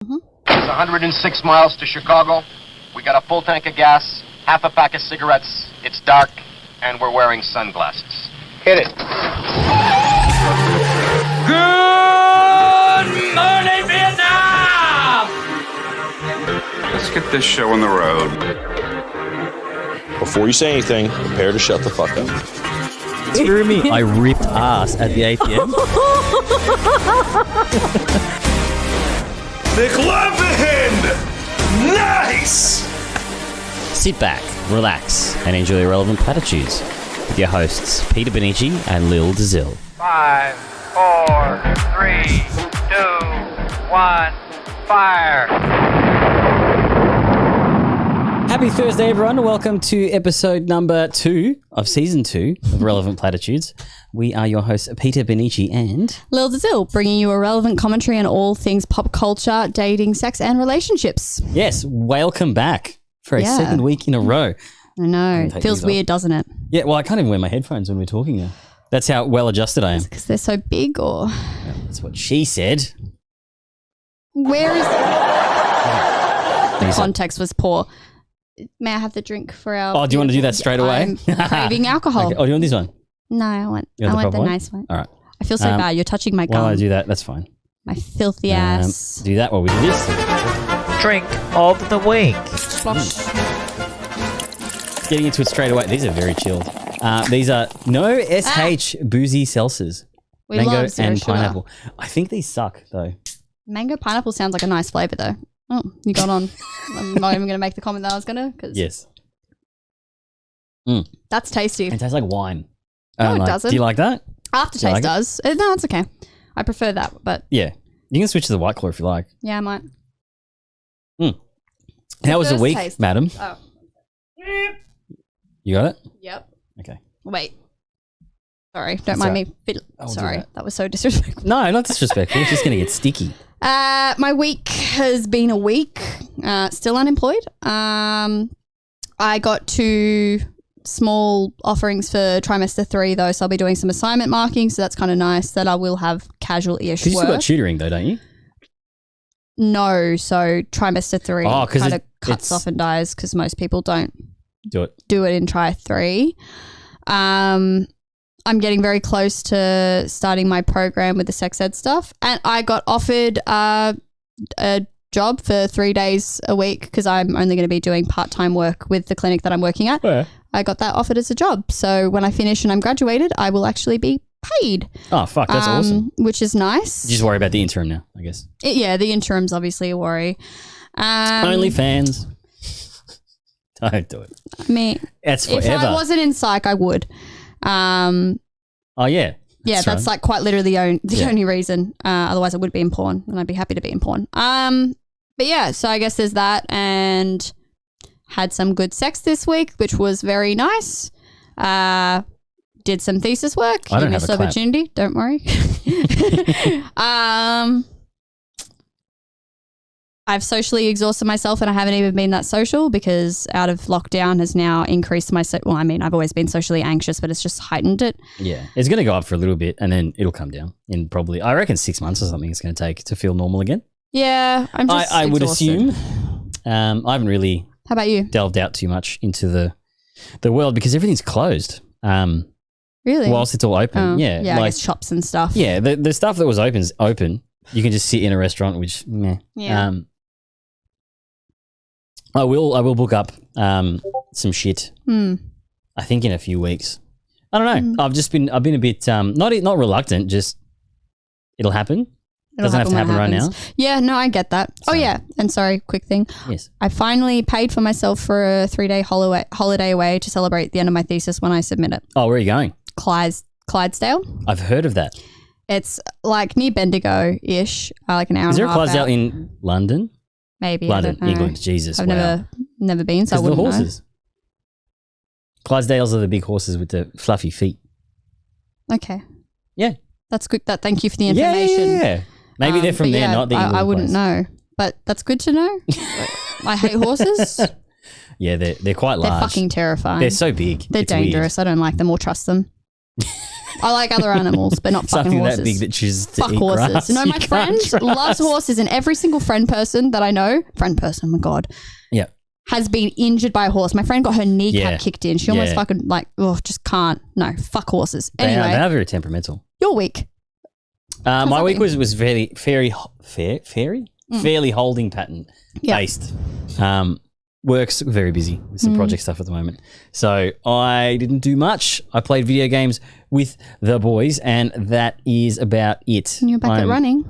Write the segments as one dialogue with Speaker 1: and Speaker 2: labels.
Speaker 1: It's 106 miles to Chicago. We got a full tank of gas, half a pack of cigarettes. It's dark, and we're wearing sunglasses. Hit it.
Speaker 2: Good morning, Vietnam!
Speaker 3: Let's get this show on the road.
Speaker 4: Before you say anything, prepare to shut the fuck up.
Speaker 5: Screw me. I ripped ass at the ATM.
Speaker 4: McLovin! Nice!
Speaker 5: Sit back, relax, and enjoy Irrelevant Platitudes with your hosts, Peter Benici and Lil Dazil.
Speaker 2: 5, 4, 3, 2, 1, fire!
Speaker 5: Happy Thursday, everyone. Welcome to episode number 2 of season 2 of Relevant Platitudes. We are your hosts, Peter Benici and
Speaker 6: Lil Dazil, bringing you a relevant commentary on all things pop culture, dating, sex, and relationships.
Speaker 5: yes, welcome back for a second week in a row.
Speaker 6: I know. It feels weird, doesn't it?
Speaker 5: Yeah, well, I can't even wear my headphones when we're talking now. That's how well adjusted I am.
Speaker 6: Because they're so big, or
Speaker 5: That's what she said.
Speaker 6: where is the context was poor. May I have the drink for our?
Speaker 5: Oh, do you want to do that straight away?
Speaker 6: I'm craving alcohol.
Speaker 5: Okay. Oh, do you want this one?
Speaker 6: No, I want
Speaker 5: You want the proper
Speaker 6: the
Speaker 5: one?
Speaker 6: nice one.
Speaker 5: All right.
Speaker 6: I feel so bad. You're touching my gum.
Speaker 5: While I do that, that's fine.
Speaker 6: My filthy ass.
Speaker 5: Do that while we do this.
Speaker 2: Drink of the week.
Speaker 6: Slosh.
Speaker 5: Getting into it straight away. These are very chilled. These are no SH boozy seltzers.
Speaker 6: We
Speaker 5: Mango
Speaker 6: love zero
Speaker 5: and
Speaker 6: sugar.
Speaker 5: pineapple. I think these suck though.
Speaker 6: Mango pineapple sounds like a nice flavour, though. Oh, you got on. I'm not even going to make the comment that I was going to. Cause
Speaker 5: Yes.
Speaker 6: That's tasty.
Speaker 5: It tastes like wine.
Speaker 6: No, it doesn't.
Speaker 5: Do you like that?
Speaker 6: Aftertaste
Speaker 5: like it?
Speaker 6: does. No, it's okay. I prefer that, but
Speaker 5: Yeah. You can switch to the White Claw if you like.
Speaker 6: yeah, I might.
Speaker 5: How was the
Speaker 6: first
Speaker 5: week,
Speaker 6: taste.
Speaker 5: madam?
Speaker 6: Oh.
Speaker 5: You got it?
Speaker 6: Yep.
Speaker 5: Okay.
Speaker 6: Wait. Sorry, don't
Speaker 5: That's
Speaker 6: mind
Speaker 5: all
Speaker 6: me.
Speaker 5: I'll do
Speaker 6: Sorry,
Speaker 5: that.
Speaker 6: that was so disrespectful.
Speaker 5: No, not disrespectful. It's just going to get sticky.
Speaker 6: My week has been a week. Still unemployed. I got 2 small offerings for trimester 3 though, so I'll be doing some assignment marking. So that's kind of nice. That I will have casual-ish
Speaker 5: You still got
Speaker 6: work.
Speaker 5: tutoring though, don't you?
Speaker 6: No, so trimester 3
Speaker 5: Oh, 'cause
Speaker 6: kind of cuts
Speaker 5: it's-
Speaker 6: off and dies because most people don't
Speaker 5: Do it.
Speaker 6: do it in try 3. I'm getting very close to starting my program with the sex ed stuff, and I got offered a job for 3 days a week because I'm only going to be doing part-time work with the clinic that I'm working at.
Speaker 5: Yeah.
Speaker 6: I got that offered as a job, so when I finish and I'm graduated, I will actually be paid.
Speaker 5: Oh, fuck. That's awesome.
Speaker 6: Which is nice.
Speaker 5: You just worry about the interim now, I guess.
Speaker 6: Yeah, the interim's obviously a worry.
Speaker 5: Only fans. Don't do it.
Speaker 6: I mean,
Speaker 5: That's
Speaker 6: if
Speaker 5: forever.
Speaker 6: I wasn't in psych, I would.
Speaker 5: Oh, yeah.
Speaker 6: Yeah, that's
Speaker 5: right.
Speaker 6: like quite literally the
Speaker 5: Yeah.
Speaker 6: only reason. Otherwise, I would be in porn, and I'd be happy to be in porn. But yeah, so I guess there's that, and had some good sex this week, which was very nice. Did some thesis work.
Speaker 5: I don't
Speaker 6: You
Speaker 5: have
Speaker 6: missed
Speaker 5: a clap.
Speaker 6: opportunity. Don't worry. I've socially exhausted myself, and I haven't even been that social because out of lockdown has now increased my. Well, I mean, I've always been socially anxious, but it's just heightened it.
Speaker 5: Yeah. It's going to go up for a little bit and then it'll come down in probably, I reckon 6 months or something it's going to take to feel normal again.
Speaker 6: Yeah, I'm just.
Speaker 5: I would
Speaker 6: exhausted.
Speaker 5: assume. I haven't really
Speaker 6: How about you?
Speaker 5: delved out too much into the world because everything's closed.
Speaker 6: Really?
Speaker 5: Whilst it's all open.
Speaker 6: Oh,
Speaker 5: Yeah.
Speaker 6: yeah, I
Speaker 5: like,
Speaker 6: guess shops and stuff.
Speaker 5: yeah, the stuff that was open is open. You can just sit in a restaurant, which, meh.
Speaker 6: Yeah.
Speaker 5: I will book up some shit.
Speaker 6: Hmm.
Speaker 5: I think in a few weeks. I don't know. I've been a bit not reluctant. Just it'll happen. Doesn't have to
Speaker 6: when it
Speaker 5: happen right now.
Speaker 6: happens. Yeah, no, I get that.
Speaker 5: So-
Speaker 6: Oh yeah, and sorry, quick thing.
Speaker 5: Yes.
Speaker 6: I finally paid for myself for a 3-day holiday away to celebrate the end of my thesis when I submit it.
Speaker 5: Oh, where are you going?
Speaker 6: Clydesdale.
Speaker 5: I've heard of that.
Speaker 6: It's like near Bendigo-ish, like an hour
Speaker 5: Is there a
Speaker 6: and a half
Speaker 5: Clydesdale
Speaker 6: out.
Speaker 5: in London?
Speaker 6: Maybe. I
Speaker 5: London,
Speaker 6: don't know.
Speaker 5: England. Jesus,
Speaker 6: I've
Speaker 5: wow.
Speaker 6: never been, so I
Speaker 5: Because the
Speaker 6: wouldn't
Speaker 5: horses. Clydesdales are the big horses with the fluffy feet.
Speaker 6: know. Okay.
Speaker 5: Yeah.
Speaker 6: That's good. Thank you for the
Speaker 5: Yeah,
Speaker 6: information.
Speaker 5: yeah. Maybe they're from
Speaker 6: but
Speaker 5: there,
Speaker 6: yeah,
Speaker 5: not the England
Speaker 6: I wouldn't
Speaker 5: place.
Speaker 6: know, but that's good to know. I hate horses.
Speaker 5: Yeah, they're quite
Speaker 6: They're
Speaker 5: large.
Speaker 6: fucking terrifying.
Speaker 5: They're so big.
Speaker 6: They're
Speaker 5: It's weird.
Speaker 6: dangerous. I don't like them or trust them. I like other animals, but not fucking
Speaker 5: Something
Speaker 6: horses.
Speaker 5: that big that chooses to
Speaker 6: Fuck
Speaker 5: eat
Speaker 6: horses.
Speaker 5: grass.
Speaker 6: No,
Speaker 5: You
Speaker 6: my
Speaker 5: can't
Speaker 6: friend
Speaker 5: trust.
Speaker 6: loves horses, and every single friend person that I know, oh my God,
Speaker 5: Yeah.
Speaker 6: has been injured by a horse. My friend got her kneecap kicked in. She almost
Speaker 5: Yeah.
Speaker 6: fucking just can't. No, fuck horses.
Speaker 5: They
Speaker 6: Anyway,
Speaker 5: are very temperamental.
Speaker 6: your week.
Speaker 5: My week
Speaker 6: happening?
Speaker 5: was fairly holding pattern
Speaker 6: Yeah.
Speaker 5: based. Work's very busy with some project stuff at the moment. So I didn't do much. I played video games with the boys, and that is about it.
Speaker 6: And you're back at running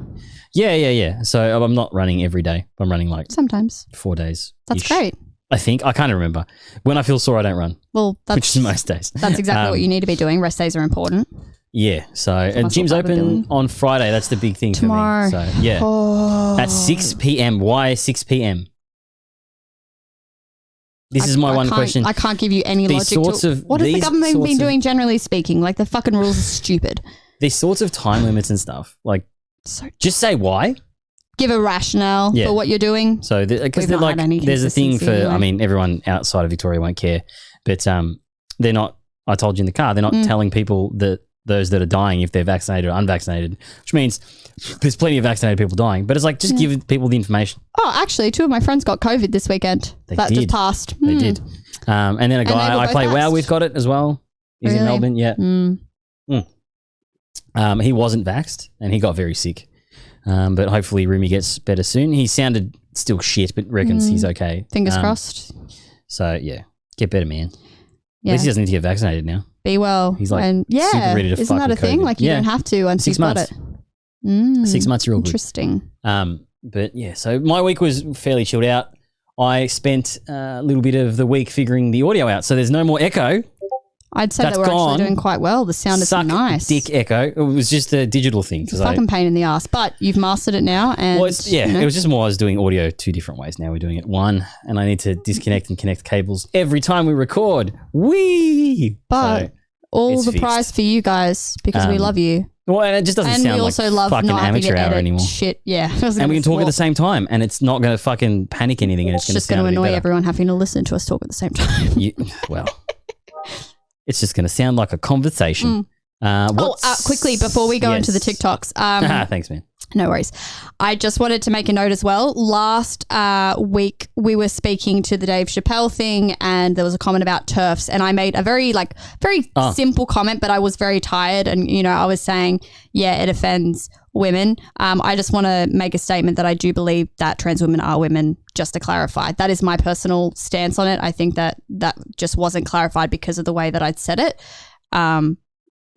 Speaker 5: Yeah. So I'm not running every day. I'm running like
Speaker 6: sometimes.
Speaker 5: 4 days.
Speaker 6: That's great.
Speaker 5: I think. I can't remember. When I feel sore, I don't run,
Speaker 6: Well,
Speaker 5: which
Speaker 6: that's
Speaker 5: is most days.
Speaker 6: that's exactly what you need to be doing. Rest days are important.
Speaker 5: Yeah. So and
Speaker 6: muscle
Speaker 5: gym's
Speaker 6: fiber
Speaker 5: open
Speaker 6: building.
Speaker 5: on Friday. That's the big thing
Speaker 6: Tomorrow.
Speaker 5: for me. So yeah.
Speaker 6: Oh.
Speaker 5: At 6 p.m. Why 6 p.m.? This is my one question.
Speaker 6: I can't give you any
Speaker 5: These
Speaker 6: logic
Speaker 5: sorts
Speaker 6: to
Speaker 5: of-
Speaker 6: what has the
Speaker 5: these
Speaker 6: government
Speaker 5: sorts
Speaker 6: been
Speaker 5: of-
Speaker 6: doing generally speaking. Like the fucking rules are stupid.
Speaker 5: These sorts of time limits and stuff, like
Speaker 6: So
Speaker 5: just say why.
Speaker 6: give a rationale
Speaker 5: Yeah.
Speaker 6: for what you're doing.
Speaker 5: So because
Speaker 6: We've
Speaker 5: they're
Speaker 6: not
Speaker 5: like,
Speaker 6: had any
Speaker 5: there's a thing for.
Speaker 6: consistency anyway.
Speaker 5: I mean, everyone outside of Victoria won't care, but they're not. I told you in the car, they're not
Speaker 6: Mm.
Speaker 5: telling people that those that are dying if they're vaccinated or unvaccinated, which means there's plenty of vaccinated people dying. But it's like just give people the information.
Speaker 6: Oh, actually, 2 of my friends got COVID this weekend.
Speaker 5: They
Speaker 6: that
Speaker 5: did.
Speaker 6: just passed.
Speaker 5: They did. And then a
Speaker 6: they
Speaker 5: guy
Speaker 6: were
Speaker 5: I
Speaker 6: both
Speaker 5: play WoW
Speaker 6: vaxxed.
Speaker 5: with got it as well. He's in
Speaker 6: Really?
Speaker 5: Melbourne. Yeah.
Speaker 6: Mm.
Speaker 5: He wasn't vaxxed and he got very sick. But hopefully Rumi gets better soon. He sounded still shit, but reckons he's okay.
Speaker 6: Fingers crossed.
Speaker 5: So yeah, get better, man. At
Speaker 6: Yeah.
Speaker 5: least he doesn't need to get vaccinated now.
Speaker 6: Be well.
Speaker 5: He's like
Speaker 6: and yeah,
Speaker 5: super ready to
Speaker 6: isn't
Speaker 5: fuck
Speaker 6: that a
Speaker 5: with
Speaker 6: thing?
Speaker 5: COVID.
Speaker 6: Like you
Speaker 5: Yeah.
Speaker 6: don't have to once
Speaker 5: 6
Speaker 6: you've got
Speaker 5: months.
Speaker 6: it. Mm.
Speaker 5: 6 months, you're all good.
Speaker 6: Interesting.
Speaker 5: But yeah, so my week was fairly chilled out. I spent a little bit of the week figuring the audio out, so there's no more echo.
Speaker 6: I'd say
Speaker 5: That's
Speaker 6: that we're
Speaker 5: gone.
Speaker 6: actually doing quite well. The sound is
Speaker 5: Suck
Speaker 6: nice.
Speaker 5: dick echo. It was just a digital thing.
Speaker 6: It's a
Speaker 5: 'cause I-
Speaker 6: fucking pain in the ass, but you've mastered it now. And
Speaker 5: Well,
Speaker 6: you know,
Speaker 5: it was just more I was doing audio 2 different ways. Now we're doing it one, and I need to disconnect and connect cables every time we record. Whee!
Speaker 6: But
Speaker 5: So,
Speaker 6: all
Speaker 5: it's
Speaker 6: the
Speaker 5: fixed.
Speaker 6: prize for you guys because we love you.
Speaker 5: well, and it just doesn't
Speaker 6: And
Speaker 5: sound
Speaker 6: we
Speaker 5: like
Speaker 6: also love
Speaker 5: fucking
Speaker 6: not having
Speaker 5: amateur
Speaker 6: to
Speaker 5: hour
Speaker 6: edit
Speaker 5: anymore.
Speaker 6: shit. Yeah.
Speaker 5: And we can talk at the same time, and it's not going to fucking panic anything, and it's
Speaker 6: It's just going to
Speaker 5: sound a bit
Speaker 6: annoy
Speaker 5: better.
Speaker 6: everyone having to listen to us talk at the same time.
Speaker 5: Well, it's just going to sound like a conversation.
Speaker 6: Quickly before we go into the
Speaker 5: Yes.
Speaker 6: TikToks.
Speaker 5: Thanks, man.
Speaker 6: No worries. I just wanted to make a note as well. Last week, we were speaking to the Dave Chappelle thing, and there was a comment about TERFs, and I made a very simple comment, but I was very tired, and I was saying, yeah, it offends women. I just want to make a statement that I do believe that trans women are women. Just to clarify, that is my personal stance on it. I think that just wasn't clarified because of the way that I'd said it.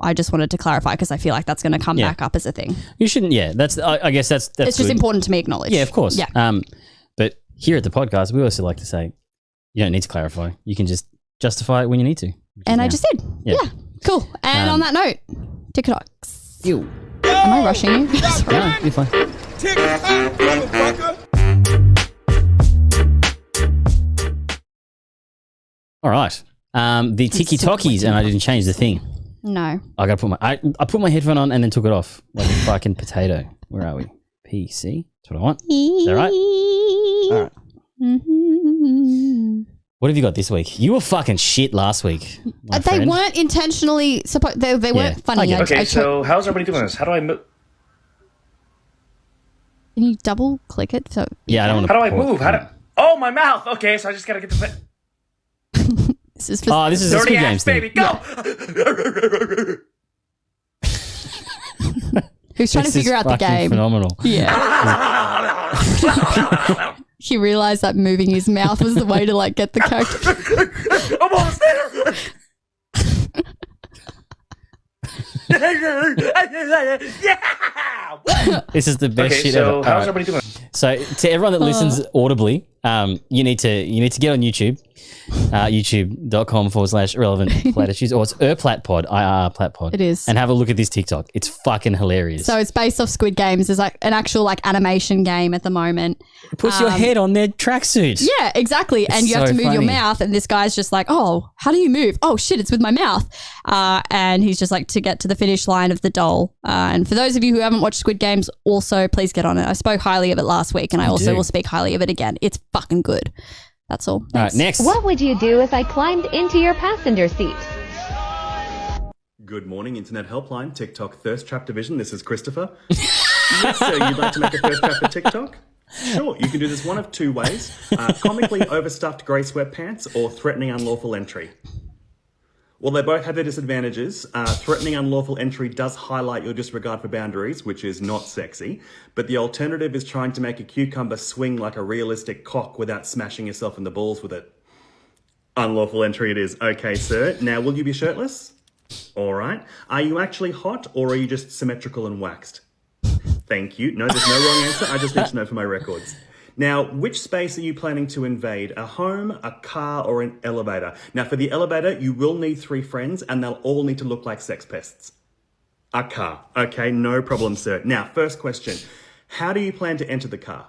Speaker 6: I just wanted to clarify because I feel like that's going to come back up as a thing.
Speaker 5: You shouldn't. Yeah, that's. I guess that's.
Speaker 6: It's just
Speaker 5: good.
Speaker 6: important to me acknowledge.
Speaker 5: Yeah, of course.
Speaker 6: Yeah.
Speaker 5: But here at the podcast, we also like to say, you don't need to clarify. You can just justify it when you need to. which is
Speaker 6: And I
Speaker 5: now.
Speaker 6: just did.
Speaker 5: Yeah.
Speaker 6: Yeah. Cool. And on that note, TikToks.
Speaker 5: You.
Speaker 6: Am I rushing you? Sorry.
Speaker 5: No, you're fine. All right. The Tiki Tokis, and I didn't change the thing.
Speaker 6: No.
Speaker 5: I got to put I put my headphone on and then took it off like a fucking potato. Where are we? PC. That's what I want. Is that right? All right.
Speaker 6: Mm-hmm.
Speaker 5: What have you got this week? You were fucking shit last week. my
Speaker 6: They
Speaker 5: friend.
Speaker 6: weren't intentionally supposed. They
Speaker 5: Yeah,
Speaker 6: weren't
Speaker 5: I
Speaker 6: funny.
Speaker 5: get it.
Speaker 7: Okay, so how's everybody doing this? How do I move?
Speaker 6: Can you double click it? So
Speaker 5: Yeah, I don't want to.
Speaker 7: How do I move? How do? Oh, my mouth. Okay, so I just gotta get the
Speaker 6: this is for
Speaker 5: Oh, this is a
Speaker 7: dirty
Speaker 5: Squid
Speaker 7: ass
Speaker 5: Games thing.
Speaker 7: baby. Go.
Speaker 6: who's trying to
Speaker 5: This is
Speaker 6: figure out the
Speaker 5: fucking
Speaker 6: game.
Speaker 5: Phenomenal.
Speaker 6: Yeah. He realized that moving his mouth was the way to like get the character.
Speaker 7: I'm almost there. Yeah.
Speaker 5: This is the best
Speaker 7: Okay,
Speaker 5: shit
Speaker 7: so
Speaker 5: ever. All
Speaker 7: how's
Speaker 5: right.
Speaker 7: everybody doing?
Speaker 5: So to everyone that listens audibly, you need to get on YouTube, youtube.com/relevant platitudes, or it's Platpod, IRR-Platpod.
Speaker 6: It is.
Speaker 5: And have a look at this TikTok. It's fucking hilarious.
Speaker 6: So it's based off Squid Games. There's like an actual like animation game at the moment.
Speaker 5: it puts your head on their tracksuit.
Speaker 6: Yeah, exactly. And you have
Speaker 5: so
Speaker 6: to move your
Speaker 5: funny.
Speaker 6: mouth, and this guy's just like, oh, how do you move? Oh shit, it's with my mouth. And he's just like to get to the finish line of the doll. And for those of you who haven't watched Squid Games, also please get on it. I spoke highly of it last week, and I also
Speaker 5: do.
Speaker 6: will speak highly of it again. It's fucking good. That's all.
Speaker 5: All right, next.
Speaker 8: What would you do if I climbed into your passenger seat? Good morning, Internet Helpline, TikTok Thirst Trap Division. This is Christopher. Yes, sir, you'd like to make a thirst trap for TikTok? Sure, you can do this one of two ways. Comically overstuffed grey sweatpants or threatening unlawful entry. Well, they both have their disadvantages. Threatening unlawful entry does highlight your disregard for boundaries, which is not sexy. But the alternative is trying to make a cucumber swing like a realistic cock without smashing yourself in the balls with it. Unlawful entry it is. Okay, sir. Now, will you be shirtless? All right. Are you actually hot or are you just symmetrical and waxed? Thank you. No, there's no wrong answer. I just need to know for my records. Now, which space are you planning to invade? A home, a car, or an elevator? Now, for the elevator, you will need 3 friends and they'll all need to look like sex pests. A car. Okay, no problem, sir. Now, first question. How do you plan to enter the car?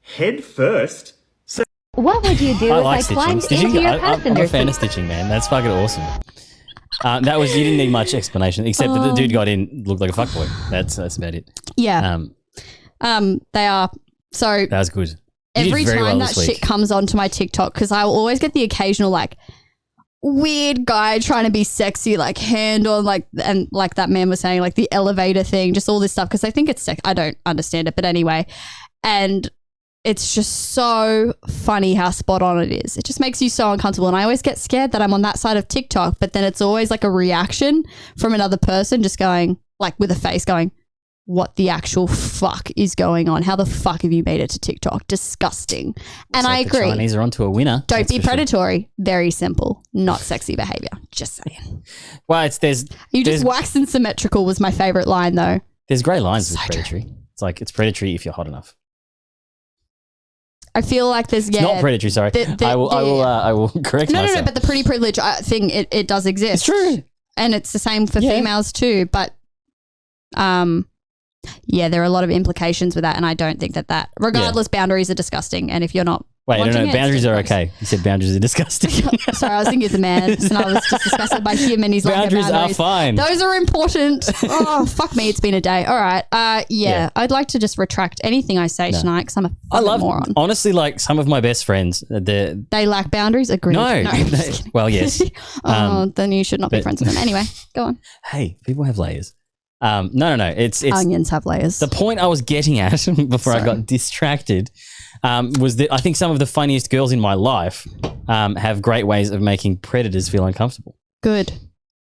Speaker 8: Head first? So
Speaker 9: What would you do
Speaker 5: I
Speaker 9: if
Speaker 5: like
Speaker 9: I climbed
Speaker 5: stitching.
Speaker 9: into your
Speaker 5: I'm
Speaker 9: passenger
Speaker 5: a fan of
Speaker 9: seat?
Speaker 5: stitching, man. That's fucking awesome. You didn't need much explanation, except that the dude got in, looked like a fuckboy. That's about it.
Speaker 6: Yeah. They are. So
Speaker 5: That was good. You
Speaker 6: every
Speaker 5: did very
Speaker 6: time
Speaker 5: well
Speaker 6: that
Speaker 5: this week.
Speaker 6: shit comes onto my TikTok, because I will always get the occasional like weird guy trying to be sexy, like hand on like, and like that man was saying, like the elevator thing, just all this stuff, because I think it's I don't understand it, but anyway. And it's just so funny how spot on it is. It just makes you so uncomfortable. And I always get scared that I'm on that side of TikTok, but then it's always like a reaction from another person just going, like with a face going, what the actual fuck is going on? How the fuck have you made it to TikTok? Disgusting. And I
Speaker 5: The
Speaker 6: agree.
Speaker 5: Chinese are onto a winner.
Speaker 6: Don't
Speaker 5: that's
Speaker 6: be
Speaker 5: for sure.
Speaker 6: predatory. Very simple. Not sexy behavior. Just saying.
Speaker 5: Well, there's
Speaker 6: You just waxed and symmetrical was my favorite line though.
Speaker 5: there's grey lines
Speaker 6: So
Speaker 5: with predatory. It's like it's predatory if you're hot enough.
Speaker 6: I feel like there's
Speaker 5: It's not predatory. Sorry, I will correct
Speaker 6: No,
Speaker 5: myself.
Speaker 6: no, but the pretty privilege thing, it does exist.
Speaker 5: It's true.
Speaker 6: And it's the same for females too. But yeah, there are a lot of implications with that. And I don't think that regardless, boundaries are disgusting. And if you're not
Speaker 5: Wait,
Speaker 6: wanting
Speaker 5: no,
Speaker 6: it,
Speaker 5: boundaries
Speaker 6: it's
Speaker 5: are
Speaker 6: gross.
Speaker 5: okay. You said boundaries are disgusting.
Speaker 6: Sorry, I was thinking of the man, and I was just disgusted by him, and he's
Speaker 5: Boundaries
Speaker 6: like,
Speaker 5: are fine.
Speaker 6: Those are important. Oh, fuck me, it's been a day. All right, yeah, I'd like to just retract anything I say tonight because I'm a
Speaker 5: I love
Speaker 6: moron.
Speaker 5: honestly, like some of my best friends.
Speaker 6: They lack boundaries. Agreed.
Speaker 5: No,
Speaker 6: I'm just kidding.
Speaker 5: well, yes.
Speaker 6: Then you should not be
Speaker 5: but-
Speaker 6: friends with them. Anyway, go on.
Speaker 5: Hey, people have layers. No. It's
Speaker 6: Onions have layers.
Speaker 5: the point I was getting at before I got distracted. Was that I think some of the funniest girls in my life have great ways of making predators feel uncomfortable.
Speaker 6: Good.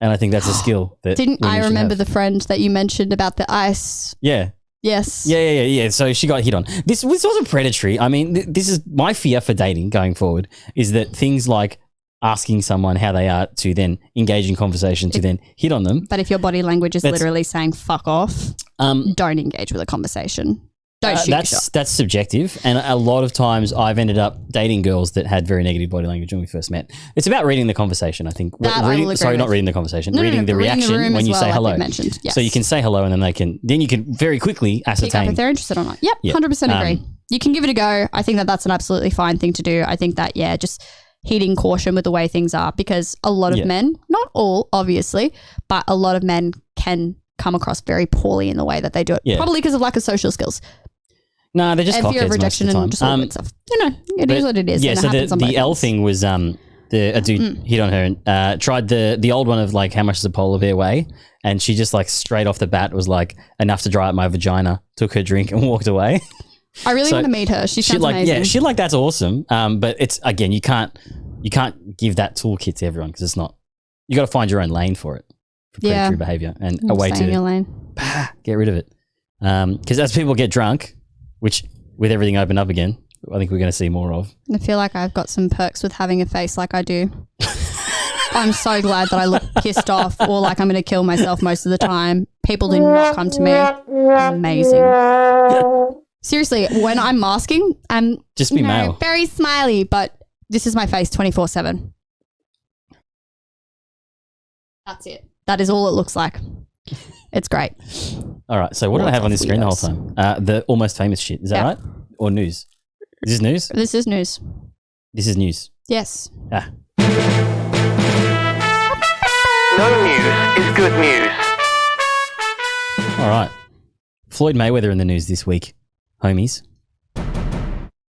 Speaker 5: And I think that's a skill that
Speaker 6: Didn't I
Speaker 5: women should
Speaker 6: remember
Speaker 5: have.
Speaker 6: the friend that you mentioned about the ice?
Speaker 5: Yeah.
Speaker 6: Yes.
Speaker 5: Yeah. So she got hit on. This wasn't predatory. I mean, this is my fear for dating going forward is that things like asking someone how they are to then engage in conversation to then hit on them.
Speaker 6: But if your body language is
Speaker 5: That's-
Speaker 6: literally saying fuck off, don't engage with a conversation. Don't shoot your shot.
Speaker 5: That's subjective, and a lot of times I've ended up dating girls that had very negative body language when we first met. It's about reading the conversation, I think.
Speaker 6: That I will agree
Speaker 5: Sorry, not
Speaker 6: with.
Speaker 5: reading the conversation,
Speaker 6: No,
Speaker 5: reading the
Speaker 6: but reading the
Speaker 5: reaction
Speaker 6: room
Speaker 5: when
Speaker 6: as
Speaker 5: you
Speaker 6: well,
Speaker 5: say
Speaker 6: like
Speaker 5: hello.
Speaker 6: you mentioned, yes.
Speaker 5: So you can say hello, and then you can very quickly
Speaker 6: Pick up
Speaker 5: ascertain.
Speaker 6: if they're interested or not. Yep,
Speaker 5: Yeah.
Speaker 6: 100% agree. You can give it a go. I think that's an absolutely fine thing to do. I think that, just heeding caution with the way things are because a lot of men, not all, obviously, but a lot of men can come across very poorly in the way that they do it.
Speaker 5: Yeah.
Speaker 6: Probably because of lack of social skills.
Speaker 5: No, they're just
Speaker 6: and fear of
Speaker 5: cockheads
Speaker 6: rejection
Speaker 5: most of the
Speaker 6: and
Speaker 5: time.
Speaker 6: just all that stuff. It is what it is.
Speaker 5: Yeah,
Speaker 6: and
Speaker 5: so
Speaker 6: it happens on both
Speaker 5: the L
Speaker 6: ends.
Speaker 5: thing was a dude hit on her and tried the old one of like how much does a polar bear weigh, and she just like straight off the bat was like enough to dry up my vagina, took her drink and walked away.
Speaker 6: I really
Speaker 5: So
Speaker 6: want to meet her. She
Speaker 5: shit
Speaker 6: sounds
Speaker 5: like
Speaker 6: amazing.
Speaker 5: shit like that's awesome. But it's again you can't give that toolkit to everyone because it's not. You got to find your own lane for it for predatory behavior and a way
Speaker 6: Stay in your
Speaker 5: to
Speaker 6: lane.
Speaker 5: get rid of it. Because as people get drunk, which with everything opened up again, I think we're going to see more of.
Speaker 6: I feel like I've got some perks with having a face like I do. I'm so glad that I look pissed off or like I'm going to kill myself most of the time. People do not come to me. Amazing. Seriously, when I'm masking, I'm
Speaker 5: Just be male.
Speaker 6: very smiley, but this is my face 24/7. That's it. That is all it looks like. It's great.
Speaker 5: All right. So what did I have on this screen the whole time? The almost famous shit. Is that right? Or news? Is this news?
Speaker 6: This is news.
Speaker 5: This is news.
Speaker 6: Yes.
Speaker 5: Ah.
Speaker 10: No news is good news.
Speaker 5: All right. Floyd Mayweather in the news this week, homies.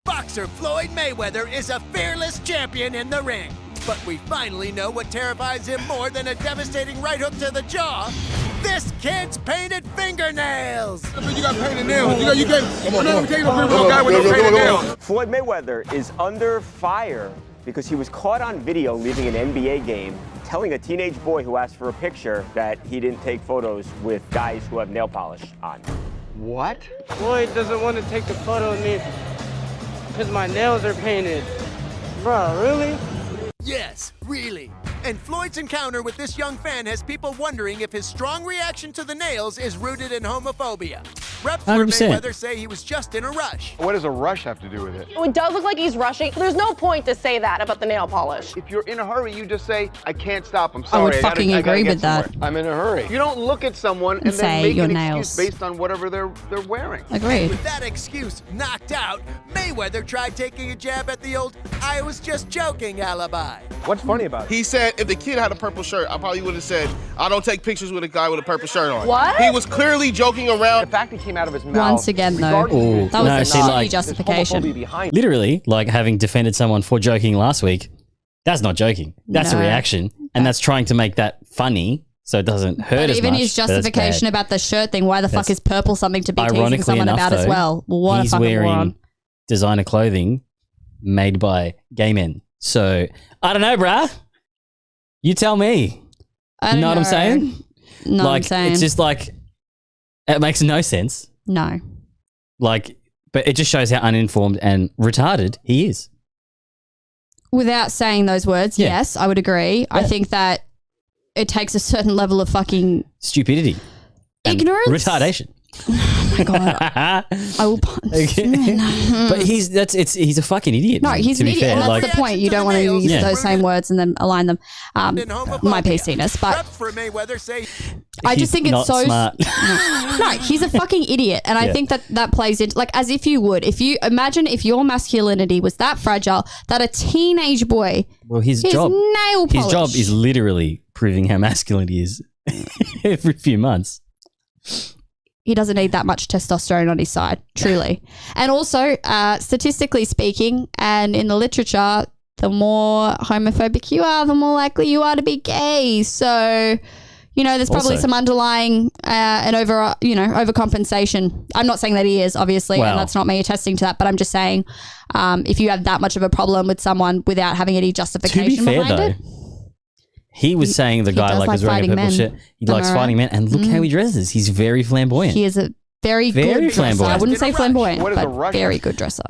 Speaker 11: Boxer Floyd Mayweather is a fearless champion in the ring.
Speaker 9: but we finally know what terrifies him more than a devastating right hook to the jaw. This kid's painted fingernails.
Speaker 11: You got painted nails. You can't. I'm not taking a real guy with no painted nails.
Speaker 12: Floyd Mayweather is under fire because he was caught on video leaving an NBA game, telling a teenage boy who asked for a picture that he didn't take photos with guys who have nail polish on.
Speaker 13: What? Floyd doesn't want to take a photo of me because my nails are painted. Bro, really?
Speaker 9: Yes, really. And Floyd's encounter with this young fan has people wondering if his strong reaction to the nails is rooted in homophobia. Reps for
Speaker 5: 100%.
Speaker 9: Mayweather say he was just in a rush.
Speaker 11: What does a rush have to do with it?
Speaker 14: It does look like he's rushing. There's no point to say that about the nail polish.
Speaker 11: If you're in a hurry, you just say, I can't stop. I'm sorry.
Speaker 6: I would fucking agree with that.
Speaker 11: I'm in a hurry. You don't look at someone and
Speaker 6: say
Speaker 11: then make
Speaker 6: your
Speaker 11: an
Speaker 6: nails.
Speaker 11: excuse based on whatever they're wearing.
Speaker 6: Agreed.
Speaker 9: With that excuse knocked out, Mayweather tried taking a jab at the old "I was just joking" alibi.
Speaker 11: What's funny about it? He said if the kid had a purple shirt, I probably would have said, I don't take pictures with a guy with a purple shirt on.
Speaker 14: What?
Speaker 11: He was clearly joking around.
Speaker 12: The fact he came out of his mouth.
Speaker 6: Once again, though,
Speaker 5: Ooh,
Speaker 6: that was
Speaker 5: no,
Speaker 6: a
Speaker 5: see,
Speaker 6: shitty
Speaker 5: like-
Speaker 6: justification.
Speaker 5: Literally, like having defended someone for joking last week, that's not joking. That's a
Speaker 6: No.
Speaker 5: reaction. And that's trying to make that funny so it doesn't hurt
Speaker 6: But
Speaker 5: as
Speaker 6: even
Speaker 5: much.
Speaker 6: his
Speaker 5: but that's
Speaker 6: justification
Speaker 5: bad.
Speaker 6: about the shirt thing, why the fuck
Speaker 5: That's-
Speaker 6: is purple something to be teasing
Speaker 5: Ironically
Speaker 6: someone
Speaker 5: enough,
Speaker 6: about as
Speaker 5: though,
Speaker 6: well? What a
Speaker 5: he's
Speaker 6: fucking
Speaker 5: wearing
Speaker 6: moron.
Speaker 5: designer clothing made by gay men. So, I don't know, bruh. You tell me.
Speaker 6: I
Speaker 5: You
Speaker 6: don't
Speaker 5: know what I'm saying?
Speaker 6: No,
Speaker 5: like,
Speaker 6: I'm saying.
Speaker 5: it's just like, it makes no sense.
Speaker 6: No.
Speaker 5: Like, but it just shows how uninformed and retarded he is.
Speaker 6: Without saying those words,
Speaker 5: Yeah.
Speaker 6: yes, I would agree. I think that it takes a certain level of fucking
Speaker 5: Stupidity. and
Speaker 6: ignorance.
Speaker 5: Retardation.
Speaker 6: Oh my god. I will punch.
Speaker 5: But he's a fucking idiot.
Speaker 6: No,
Speaker 5: man,
Speaker 6: he's
Speaker 5: to
Speaker 6: an
Speaker 5: be
Speaker 6: idiot,
Speaker 5: fair.
Speaker 6: and that's
Speaker 5: Like,
Speaker 6: the point. You don't want to use
Speaker 5: Yeah.
Speaker 6: those same words and then align them. My PCness, but
Speaker 9: Reps for Mayweather say
Speaker 6: I just think it's
Speaker 5: not
Speaker 6: so
Speaker 5: smart.
Speaker 6: No, he's a fucking idiot, and I
Speaker 5: Yeah.
Speaker 6: think that plays into like as if you would if you imagine if your masculinity was that fragile that a teenage boy
Speaker 5: Well, his
Speaker 6: his
Speaker 5: job
Speaker 6: nail polish.
Speaker 5: his job is literally proving how masculine he is every few months.
Speaker 6: He doesn't need that much testosterone on his side, truly. And also, statistically speaking, and in the literature, the more homophobic you are, the more likely you are to be gay. So, you know, there's probably
Speaker 5: Also-
Speaker 6: some underlying and overcompensation. I'm not saying that he is, obviously,
Speaker 5: Well-
Speaker 6: and that's not me attesting to that. But I'm just saying, if you have that much of a problem with someone without having any
Speaker 5: To be
Speaker 6: justification
Speaker 5: fair,
Speaker 6: behind
Speaker 5: though,
Speaker 6: it,
Speaker 5: he was saying the
Speaker 6: he
Speaker 5: guy
Speaker 6: does
Speaker 5: like
Speaker 6: like
Speaker 5: was wearing a
Speaker 6: fighting
Speaker 5: purple
Speaker 6: men.
Speaker 5: shirt. He
Speaker 6: Am
Speaker 5: likes
Speaker 6: I
Speaker 5: fighting
Speaker 6: right?
Speaker 5: men, and look how he dresses. He's very flamboyant.
Speaker 6: he is a very
Speaker 5: Very
Speaker 6: good dresser. I
Speaker 5: flamboyant.
Speaker 6: wouldn't say flamboyant,
Speaker 11: What is a
Speaker 6: but
Speaker 11: rush?
Speaker 6: very good dresser.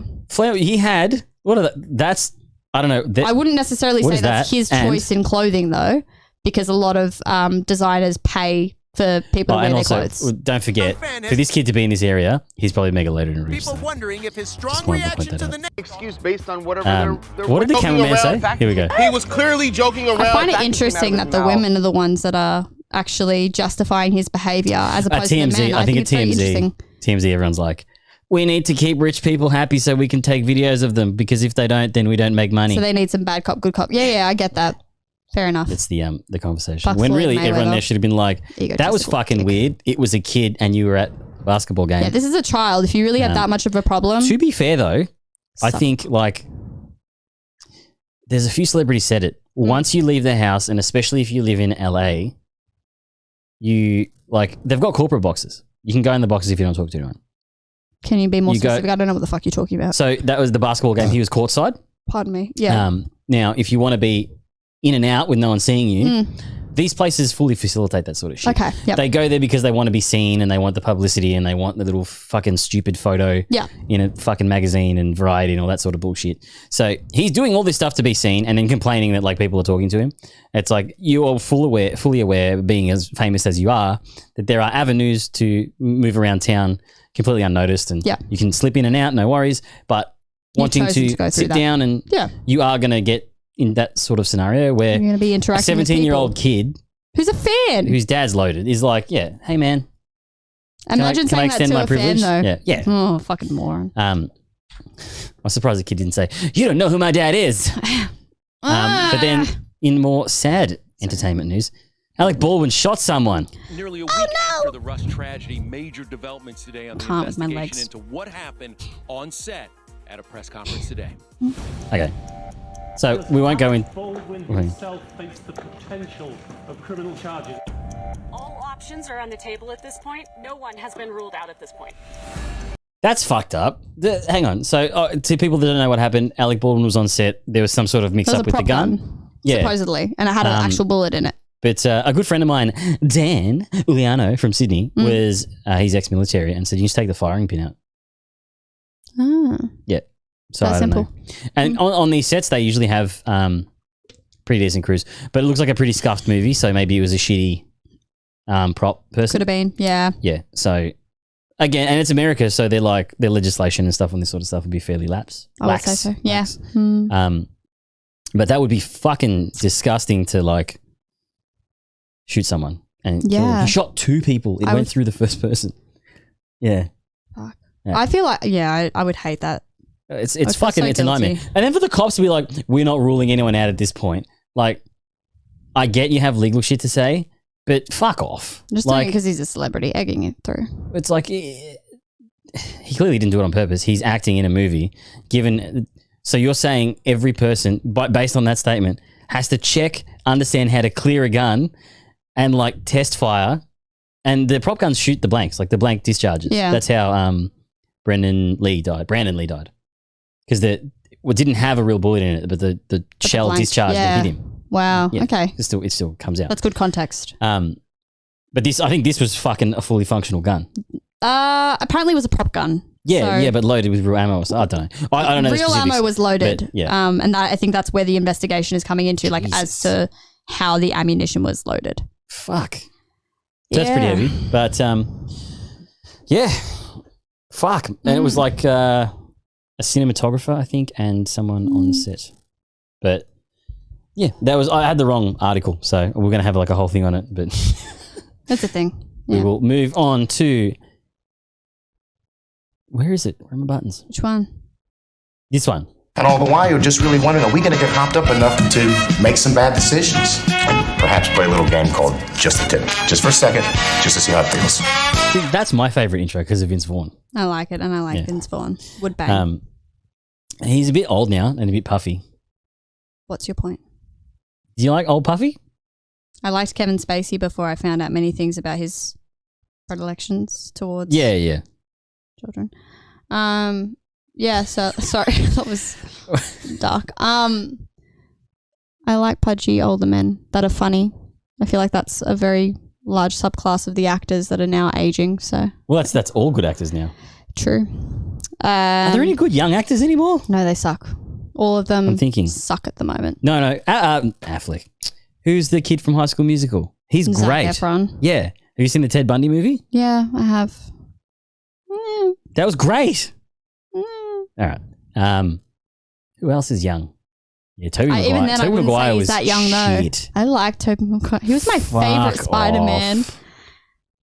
Speaker 5: He had what are that's I don't know.
Speaker 6: I wouldn't necessarily
Speaker 5: What
Speaker 6: say
Speaker 5: is
Speaker 6: that's
Speaker 5: that?
Speaker 6: his
Speaker 5: And-
Speaker 6: choice in clothing, though, because a lot of designers pay for people to wear
Speaker 5: and
Speaker 6: their
Speaker 5: also,
Speaker 6: clothes.
Speaker 5: don't forget,
Speaker 9: Fan
Speaker 5: for this kid to be in this area, he's probably mega loaded and rich.
Speaker 9: people
Speaker 5: so.
Speaker 9: wondering if his strong
Speaker 5: Just wanted to point
Speaker 9: reaction
Speaker 5: that
Speaker 9: to
Speaker 5: out.
Speaker 9: the nails.
Speaker 11: Excuse based on whatever they're
Speaker 5: What did the
Speaker 11: joking
Speaker 5: cameraman say?
Speaker 11: around.
Speaker 5: Here we go.
Speaker 11: He was clearly joking around.
Speaker 6: I find it
Speaker 11: Fact he came out
Speaker 6: interesting
Speaker 11: of
Speaker 6: that
Speaker 11: his
Speaker 6: the
Speaker 11: mouth.
Speaker 6: women are the ones that are actually justifying his behavior as
Speaker 5: At
Speaker 6: opposed to the
Speaker 5: TMZ,
Speaker 6: men.
Speaker 5: I think at
Speaker 6: it's very interesting.
Speaker 5: TMZ, everyone's like, we need to keep rich people happy so we can take videos of them because if they don't, then we don't make money.
Speaker 6: So they need some bad cop, good cop. Yeah, I get that. Fair enough.
Speaker 5: That's the conversation.
Speaker 6: Fuck
Speaker 5: When
Speaker 6: Floyd
Speaker 5: really everyone
Speaker 6: Mayweather.
Speaker 5: there should have been like, that was
Speaker 6: Egotistical
Speaker 5: fucking
Speaker 6: dick.
Speaker 5: weird. It was a kid and you were at a basketball game.
Speaker 6: Yeah, this is a child. If you really had that much of a problem,
Speaker 5: To be fair though, I
Speaker 6: Suck.
Speaker 5: think like there's a few celebrities said it. Once you leave the house, and especially if you live in LA, you like they've got corporate boxes. You can go in the boxes if you don't talk to anyone.
Speaker 6: can you be more
Speaker 5: You go-
Speaker 6: specific? I don't know what the fuck you're talking about.
Speaker 5: So that was the basketball game. He was courtside.
Speaker 6: Pardon me. Yeah.
Speaker 5: Now, if you want to be in and out with no one seeing you, these places fully facilitate that sort of shit.
Speaker 6: Okay, yep.
Speaker 5: They go there because they want to be seen and they want the publicity and they want the little fucking stupid photo
Speaker 6: Yeah.
Speaker 5: in a fucking magazine and Variety and all that sort of bullshit. So he's doing all this stuff to be seen and then complaining that like people are talking to him. It's like you are fully aware, being as famous as you are, that there are avenues to move around town completely unnoticed and
Speaker 6: Yeah.
Speaker 5: you can slip in and out, no worries. But
Speaker 6: You've
Speaker 5: wanting
Speaker 6: chosen
Speaker 5: to
Speaker 6: to go through
Speaker 5: sit
Speaker 6: that.
Speaker 5: down and
Speaker 6: Yeah.
Speaker 5: you are going to get in that sort of scenario where
Speaker 6: You're going to be
Speaker 5: a
Speaker 6: interacting with
Speaker 5: 17-year-old
Speaker 6: people.
Speaker 5: kid
Speaker 6: Who's a fan?
Speaker 5: whose dad's loaded is like, yeah, hey man,
Speaker 6: Imagine
Speaker 5: can I
Speaker 6: saying that
Speaker 5: extend
Speaker 6: to
Speaker 5: my
Speaker 6: a
Speaker 5: privilege?
Speaker 6: fan, though.
Speaker 5: Yeah, yeah.
Speaker 6: Oh, fucking moron.
Speaker 5: I'm surprised the kid didn't say, you don't know who my dad is. But then in more sad entertainment news, Alec Baldwin shot someone.
Speaker 15: Nearly a week after the Rush tragedy, major developments today on the
Speaker 6: Can't with my
Speaker 15: investigation
Speaker 6: legs.
Speaker 15: into what happened on set at a press conference today.
Speaker 5: Okay. So we won't go in.
Speaker 16: Baldwin himself faced the potential of criminal charges.
Speaker 17: All options are on the table at this point. No one has been ruled out at this point.
Speaker 5: That's fucked up. Hang on. So to people that don't know what happened, Alec Baldwin was on set. There was some sort of mix-up with the gun.
Speaker 6: Supposedly. And it had an actual bullet in it.
Speaker 5: But a good friend of mine, Dan Uliano from Sydney, was he's ex-military and said, you just take the firing pin out.
Speaker 6: Ah.
Speaker 5: Yeah. So
Speaker 6: That's
Speaker 5: I don't
Speaker 6: simple.
Speaker 5: know. And on these sets, they usually have pretty decent crews. But it looks like a pretty scuffed movie, so maybe it was a shitty prop person.
Speaker 6: Could have been, yeah.
Speaker 5: Yeah. So again, and it's America, so they're like their legislation and stuff on this sort of stuff would be fairly lax.
Speaker 6: I would say so. Yeah.
Speaker 5: But that would be fucking disgusting to like shoot someone and kill them.
Speaker 6: Yeah.
Speaker 5: He shot 2 people. It went through the first person. Yeah.
Speaker 6: Fuck.
Speaker 5: Yeah.
Speaker 6: I feel like, I would hate that.
Speaker 5: It's
Speaker 6: feel
Speaker 5: fucking,
Speaker 6: so
Speaker 5: it's a nightmare.
Speaker 6: guilty.
Speaker 5: And then for the cops to be like, we're not ruling anyone out at this point. Like, I get you have legal shit to say, but fuck off.
Speaker 6: Just doing it
Speaker 5: like,
Speaker 6: because he's a celebrity, egging it through.
Speaker 5: it's like, he clearly didn't do it on purpose. He's acting in a movie. So you're saying every person, based on that statement, has to check, understand how to clear a gun and like test fire. And the prop guns shoot the blanks, like the blank discharges.
Speaker 6: Yeah.
Speaker 5: That's how Brandon Lee died. Because it didn't have a real bullet in it, but the shell
Speaker 6: blank,
Speaker 5: discharged and hit him.
Speaker 6: Wow.
Speaker 5: Yeah.
Speaker 6: Okay.
Speaker 5: It still comes out.
Speaker 6: That's good context.
Speaker 5: But I think this was fucking a fully functional gun.
Speaker 6: Apparently it was a prop gun. So
Speaker 5: But loaded with real ammo. I don't know. I don't know. the
Speaker 6: real
Speaker 5: specifics,
Speaker 6: ammo was loaded.
Speaker 5: but yeah.
Speaker 6: And I think that's where the investigation is coming into, like as to how the ammunition was loaded.
Speaker 5: Fuck. So that's pretty heavy. But yeah. Fuck. And it was like a cinematographer, I think, and someone on set. But yeah, I had the wrong article, so we're gonna have like a whole thing on it, but
Speaker 6: That's a thing.
Speaker 5: we will move on to where is it? Where are my buttons?
Speaker 6: Which one?
Speaker 5: This one.
Speaker 18: And all the while, you're just really wondering, are we going to get hopped up enough to make some bad decisions? And perhaps play a little game called Just a Tip. Just for a second, just to see how it feels.
Speaker 5: See, that's my favorite intro because of Vince Vaughn.
Speaker 6: I like it, and I like Vince Vaughn. Would bang.
Speaker 5: He's a bit old now and a bit puffy.
Speaker 6: What's your point?
Speaker 5: Do you like old puffy?
Speaker 6: I liked Kevin Spacey before I found out many things about his predilections towards
Speaker 5: Yeah.
Speaker 6: children. So sorry, that was dark. I like pudgy older men that are funny. I feel like that's a very large subclass of the actors that are now aging. So
Speaker 5: Well, that's all good actors now.
Speaker 6: true.
Speaker 5: Are there any good young actors anymore?
Speaker 6: No, they suck. All of them
Speaker 5: I'm thinking.
Speaker 6: suck at the moment.
Speaker 5: No. Affleck. Who's the kid from High School Musical? He's
Speaker 6: Zac
Speaker 5: great.
Speaker 6: Efron.
Speaker 5: Yeah. Have you seen the Ted Bundy movie?
Speaker 6: Yeah, I have.
Speaker 5: That was great. All right. Who else is young? Yeah, Tobey Maguire.
Speaker 6: Even then, I wouldn't say he's
Speaker 5: was
Speaker 6: that young though.
Speaker 5: shit.
Speaker 6: I like Tobey Maguire. He was my favorite
Speaker 5: Fuck
Speaker 6: Spider-Man,
Speaker 5: off.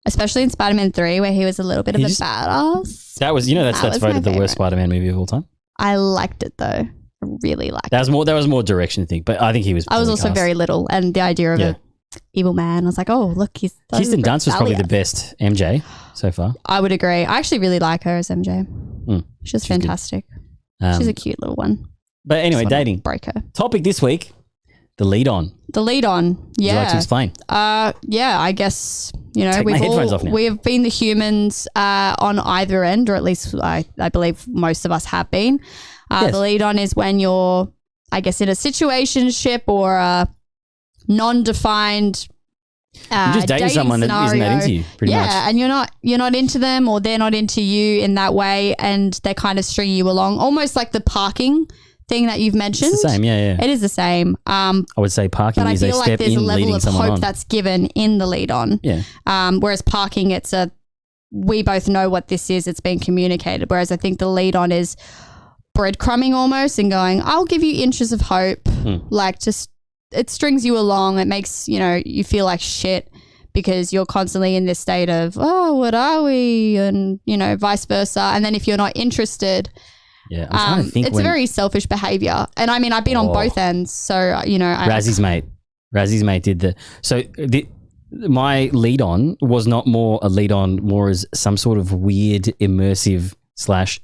Speaker 6: especially in Spider-Man 3, where he was a little bit of a badass.
Speaker 5: That was, that's
Speaker 6: was my
Speaker 5: voted the worst
Speaker 6: favorite.
Speaker 5: Spider-Man movie of all time.
Speaker 6: I liked it though. I really liked
Speaker 5: That
Speaker 6: it.
Speaker 5: was more direction thing, but I think he was.
Speaker 6: I was
Speaker 5: poorly
Speaker 6: also
Speaker 5: cast.
Speaker 6: very little, and the idea of a evil man, I was like, oh look, he's
Speaker 5: Kirsten Dunst was probably the
Speaker 6: rebellious.
Speaker 5: best MJ so far.
Speaker 6: I would agree. I actually really like her as MJ. She's fantastic. She's a cute little one.
Speaker 5: But anyway,
Speaker 6: Just wanna
Speaker 5: dating.
Speaker 6: break her.
Speaker 5: Topic this week: the lead on.
Speaker 6: The lead on.
Speaker 5: Would
Speaker 6: Yeah.
Speaker 5: you like to explain?
Speaker 6: Yeah, I guess,
Speaker 5: Take my headphones off now.
Speaker 6: we've been the humans on either end, or at least I believe most of us have been.
Speaker 5: Yes.
Speaker 6: The lead on is when you're, I guess, in a situationship or a non-defined
Speaker 5: You're just dating someone that isn't that into you, pretty much.
Speaker 6: Yeah, and you're not into them, or they're not into you in that way, and they kind of string you along, almost like the parking thing that you've mentioned.
Speaker 5: It's the same, yeah.
Speaker 6: It is the same.
Speaker 5: I would say parking
Speaker 6: But I
Speaker 5: is a
Speaker 6: feel like
Speaker 5: step
Speaker 6: there's a
Speaker 5: in
Speaker 6: level
Speaker 5: leading
Speaker 6: of
Speaker 5: someone
Speaker 6: hope
Speaker 5: on.
Speaker 6: that's given in the lead on.
Speaker 5: Yeah.
Speaker 6: Whereas parking, it's we both know what this is. It's been communicated. Whereas I think the lead on is breadcrumbing almost and going, I'll give you inches of hope. Like just, it strings you along. It makes, you feel like shit because you're constantly in this state of, oh, what are we? And, vice versa. And then if you're not interested,
Speaker 5: Yeah, I'm trying to think.
Speaker 6: it's very selfish behavior. And I mean, I've been on both ends. So,
Speaker 5: Razzy's mate did the. So my lead on was not more a lead on, more as some sort of weird immersive /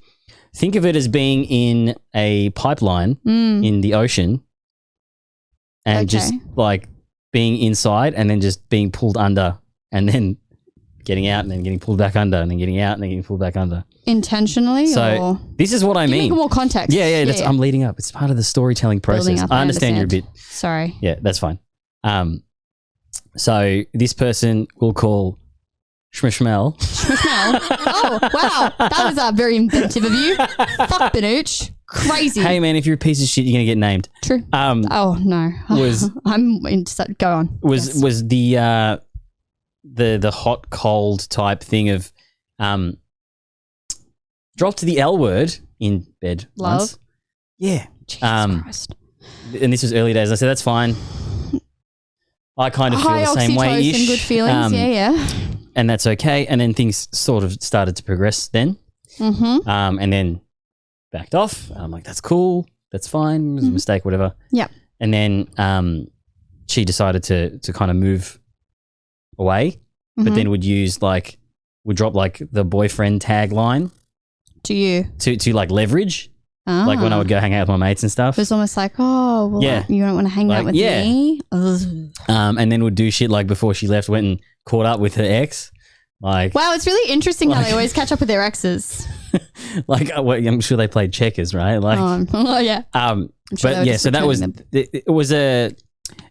Speaker 5: think of it as being in a pipeline in the ocean and just like being inside and then just being pulled under and then getting out and then getting pulled back under and then getting out and then getting pulled back under.
Speaker 6: Intentionally?
Speaker 5: So
Speaker 6: or?
Speaker 5: this is what I mean.
Speaker 6: Give me more context.
Speaker 5: Yeah. I'm leading up. It's part of the storytelling process.
Speaker 6: Up,
Speaker 5: I understand you're a bit.
Speaker 6: Sorry.
Speaker 5: Yeah, that's fine. So this person we'll call Schmishmel.
Speaker 6: Oh, wow. That was very inventive of you. Fuck the nooch. Crazy.
Speaker 5: Hey, man, if you're a piece of shit, you're going to get named.
Speaker 6: True. Oh, no. Go on.
Speaker 5: Was the hot, cold type thing of dropped the L word in bed
Speaker 6: Love.
Speaker 5: once. Yeah.
Speaker 6: Jesus Christ.
Speaker 5: And this was early days. I said, that's fine. I kind of feel
Speaker 6: High
Speaker 5: the same way-ish.
Speaker 6: oxytocin, good feelings. Yeah.
Speaker 5: And that's okay. And then things sort of started to progress then.
Speaker 6: Mm-hmm.
Speaker 5: And then backed off. I'm like, that's cool. That's fine. It was a mistake, whatever.
Speaker 6: Yeah.
Speaker 5: And then she decided to kind of move away, but then would drop like the boyfriend tagline
Speaker 6: to you
Speaker 5: to like leverage. Like when I would go hang out with my mates and stuff.
Speaker 6: It was almost like, oh, well,
Speaker 5: yeah.
Speaker 6: You don't want to hang out with me?
Speaker 5: And then would do shit like before she left, went and caught up with her ex. Like,
Speaker 6: wow, it's really interesting how they always catch up with their exes.
Speaker 5: Like, I'm sure they played checkers, right? Like,
Speaker 6: oh yeah.
Speaker 5: But yeah, so that was it was a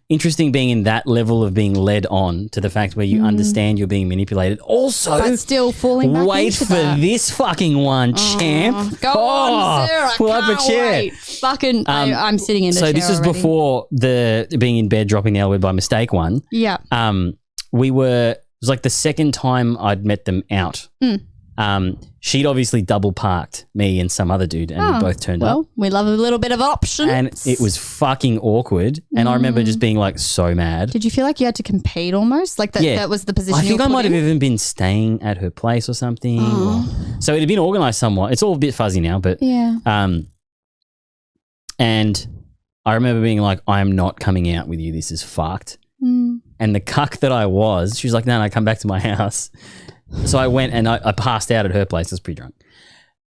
Speaker 5: interesting being in that level of being led on to the fact where you understand you're being manipulated. Also,
Speaker 6: but still falling back
Speaker 5: wait
Speaker 6: into
Speaker 5: for
Speaker 6: that.
Speaker 5: this fucking one, champ.
Speaker 6: Go on, Sarah.
Speaker 5: Pull up a chair.
Speaker 6: Wait. Fucking, I'm sitting in the chair.
Speaker 5: So this was
Speaker 6: already.
Speaker 5: before the being in bed, dropping the L word by mistake one.
Speaker 6: Yeah.
Speaker 5: It was like the second time I'd met them out. She'd obviously double parked me and some other dude, and we both turned up.
Speaker 6: Well, we love a little bit of options.
Speaker 5: And it was fucking awkward. And I remember just being like so mad.
Speaker 6: Did you feel like you had to compete almost? Like that, that was the position
Speaker 5: I
Speaker 6: you
Speaker 5: think
Speaker 6: were
Speaker 5: I
Speaker 6: put
Speaker 5: might have
Speaker 6: in?
Speaker 5: even been staying at her place or something. So it had been organised somewhat. It's all a bit fuzzy now, but
Speaker 6: yeah.
Speaker 5: And I remember being like, I am not coming out with you. This is fucked. And the cuck that I was, she was like, no, come back to my house. So I went and I passed out at her place. I was pretty drunk.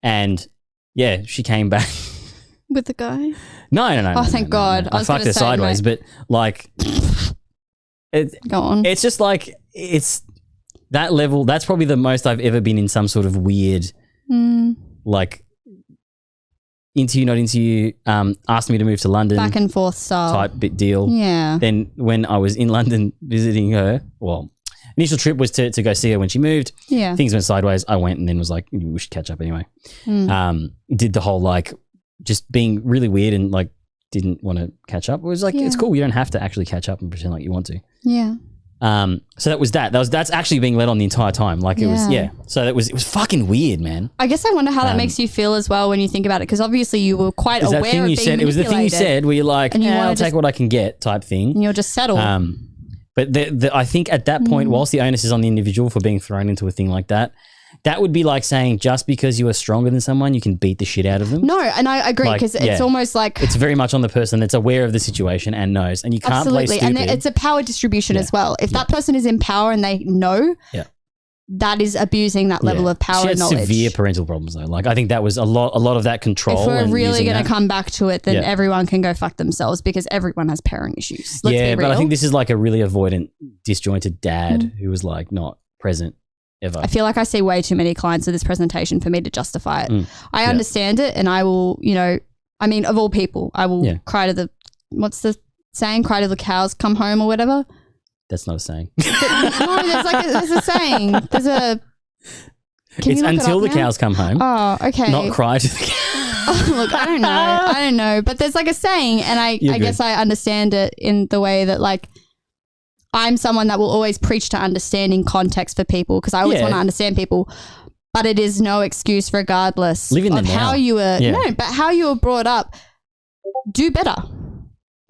Speaker 5: And yeah, she came back.
Speaker 6: With the guy?
Speaker 5: No.
Speaker 6: Oh, thank God.
Speaker 5: I fucked her sideways, but like,
Speaker 6: go on.
Speaker 5: It's just like, it's that level. That's probably the most I've ever been in some sort of weird, like, into you, not into you, asked me to move to London.
Speaker 6: Back and forth style.
Speaker 5: Type bit deal.
Speaker 6: Yeah.
Speaker 5: Then when I was in London visiting her, well, initial trip was to go see her when she moved.
Speaker 6: Yeah.
Speaker 5: Things went sideways. I went and then was like, we should catch up anyway. Did the whole like just being really weird and like didn't want to catch up. It was like, it's cool. You don't have to actually catch up and pretend like you want to.
Speaker 6: Yeah.
Speaker 5: So that was that's actually being led on the entire time. Like it was, So it was fucking weird, man.
Speaker 6: I guess I wonder how that makes you feel as well when you think about it, because obviously you were quite aware
Speaker 5: that thing
Speaker 6: of
Speaker 5: you
Speaker 6: being
Speaker 5: said. It was the thing you said where you're like, I'll take what I can get type thing.
Speaker 6: And you'll just settle.
Speaker 5: But I think at that point, whilst the onus is on the individual for being thrown into a thing like that, that would be like saying just because you are stronger than someone, you can beat the shit out of them.
Speaker 6: No, and I agree, because it's almost like...
Speaker 5: It's very much on the person that's aware of the situation and knows, and you can't play stupid.
Speaker 6: And it's a power distribution as well. If that person is in power and they know, that is abusing that level of power and knowledge.
Speaker 5: She had severe parental problems though. Like I think that was a lot of that control.
Speaker 6: If we're really going to come back to it, then everyone can go fuck themselves, because everyone has parent issues. Let's be real.
Speaker 5: But I think this is like a really avoidant, disjointed dad who was like not present ever.
Speaker 6: I feel like I see way too many clients of this presentation for me to justify it. I understand it, and I will, I mean, of all people, I will cry to the, what's the saying? Cry till the cows come home or whatever.
Speaker 5: That's not a saying.
Speaker 6: No, there's a saying. There's a...
Speaker 5: It's until the cows come home.
Speaker 6: Oh, okay.
Speaker 5: Not cry to the cows.
Speaker 6: Look, I don't know. But there's like a saying, and I guess I understand it in the way that like I'm someone that will always preach to understanding context for people, because I always want to understand people, but it is no excuse regardless of how you were. No, but how you were brought up. Do better.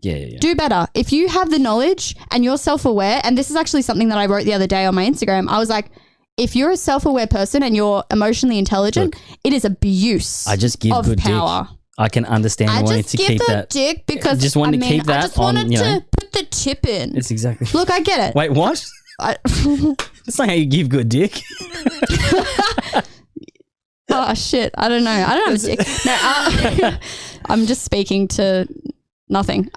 Speaker 5: Yeah.
Speaker 6: Do better. If you have the knowledge and you're self-aware, and this is actually something that I wrote the other day on my Instagram, I was like, if you're a self-aware person and you're emotionally intelligent, it is abuse.
Speaker 5: I just give
Speaker 6: of
Speaker 5: good
Speaker 6: power.
Speaker 5: dick. I can understand wanting to keep that.
Speaker 6: I just give the dick because
Speaker 5: just wanted to keep that
Speaker 6: I just wanted to put the tip in.
Speaker 5: It's exactly.
Speaker 6: Look, I get it.
Speaker 5: Wait, what? That's not how you give good dick.
Speaker 6: Oh shit! I don't know. I don't have a dick. No, I'm just speaking to nothing.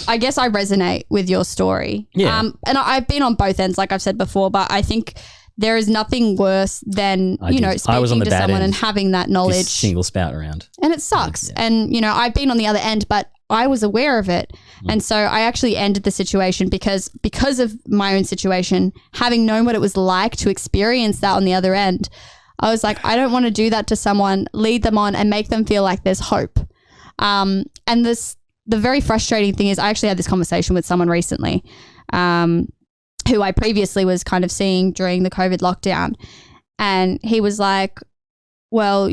Speaker 6: I guess I resonate with your story.
Speaker 5: Yeah.
Speaker 6: And I've been on both ends, like I've said before, but I think there is nothing worse than,
Speaker 5: I was on
Speaker 6: speaking
Speaker 5: the
Speaker 6: to
Speaker 5: bad
Speaker 6: someone
Speaker 5: end.
Speaker 6: and having that knowledge.
Speaker 5: This single spout around.
Speaker 6: And it sucks. And, I've been on the other end, but I was aware of it. And so I actually ended the situation because of my own situation, having known what it was like to experience that on the other end, I was like, I don't want to do that to someone, lead them on and make them feel like there's hope. And the very frustrating thing is I actually had this conversation with someone recently who I previously was kind of seeing during the COVID lockdown. And he was like, well,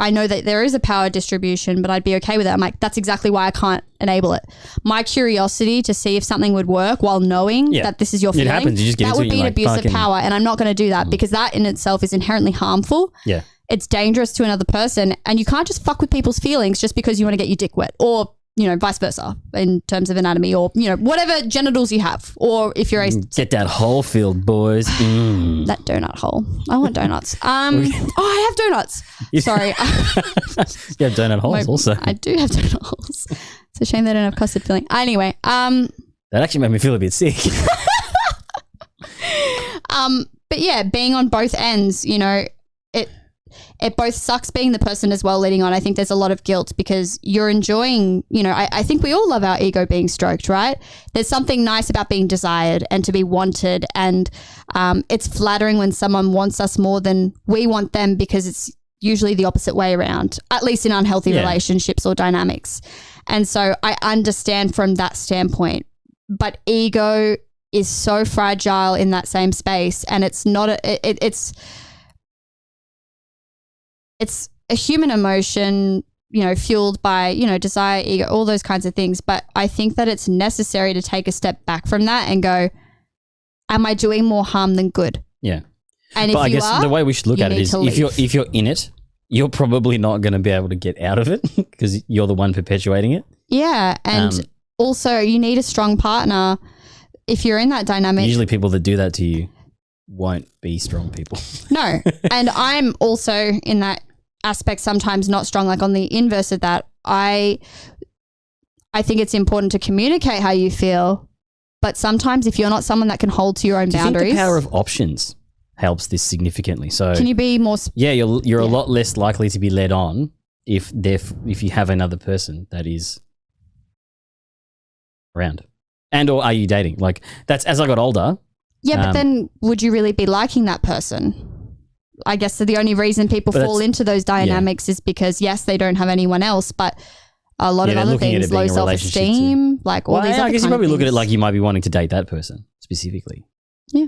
Speaker 6: I know that there is a power distribution, but I'd be okay with it. I'm like, that's exactly why I can't enable it. My curiosity to see if something would work while knowing that this is your feeling,
Speaker 5: It happens. You just get
Speaker 6: that
Speaker 5: into
Speaker 6: would
Speaker 5: it,
Speaker 6: be
Speaker 5: you're
Speaker 6: an
Speaker 5: like,
Speaker 6: abuse of
Speaker 5: fucking-
Speaker 6: power. And I'm not going to do that because that in itself is inherently harmful.
Speaker 5: Yeah.
Speaker 6: It's dangerous to another person. And you can't just fuck with people's feelings just because you want to get your dick wet or, vice versa in terms of anatomy or, whatever genitals you have. Or if you're a...
Speaker 5: Get that hole filled, boys.
Speaker 6: That donut hole. I want donuts. I have donuts. Sorry.
Speaker 5: You have donut holes also.
Speaker 6: I do have donut holes. It's a shame they don't have custard filling. Anyway,
Speaker 5: That actually made me feel a bit sick.
Speaker 6: but yeah, being on both ends, it both sucks being the person as well leading on. I think there's a lot of guilt because you're enjoying, I think we all love our ego being stroked, right? There's something nice about being desired and to be wanted. And it's flattering when someone wants us more than we want them because it's usually the opposite way around, at least in unhealthy relationships or dynamics. And so I understand from that standpoint, but ego is so fragile in that same space. And it's not, it's a human emotion, fueled by, desire, ego, all those kinds of things. But I think that it's necessary to take a step back from that and go, am I doing more harm than good?
Speaker 5: Yeah.
Speaker 6: And
Speaker 5: but
Speaker 6: if
Speaker 5: I
Speaker 6: you
Speaker 5: guess
Speaker 6: are,
Speaker 5: the way we should look
Speaker 6: you
Speaker 5: at it
Speaker 6: need
Speaker 5: is
Speaker 6: to
Speaker 5: if you're in it, you're probably not going to be able to get out of it because you're the one perpetuating it.
Speaker 6: Yeah. And also you need a strong partner if you're in that dynamic.
Speaker 5: Usually people that do that to you won't be strong people.
Speaker 6: No. And I'm also in that aspect sometimes not strong. Like on the inverse of that, I think it's important to communicate how you feel, but sometimes if you're not someone that can hold to your own
Speaker 5: Do you
Speaker 6: boundaries.
Speaker 5: think the power of options helps this significantly? So
Speaker 6: can you be more?
Speaker 5: You're a lot less likely to be led on if you have another person that is around, or are you dating? Like that's as I got older.
Speaker 6: Yeah, but then would you really be liking that person? I guess the only reason people fall into those dynamics is because, yes, they don't have anyone else, but a lot of other things, low self-esteem, like all these other
Speaker 5: I guess you
Speaker 6: kind
Speaker 5: probably
Speaker 6: of
Speaker 5: look at it
Speaker 6: things.
Speaker 5: like you might be wanting to date that person specifically.
Speaker 6: Yeah,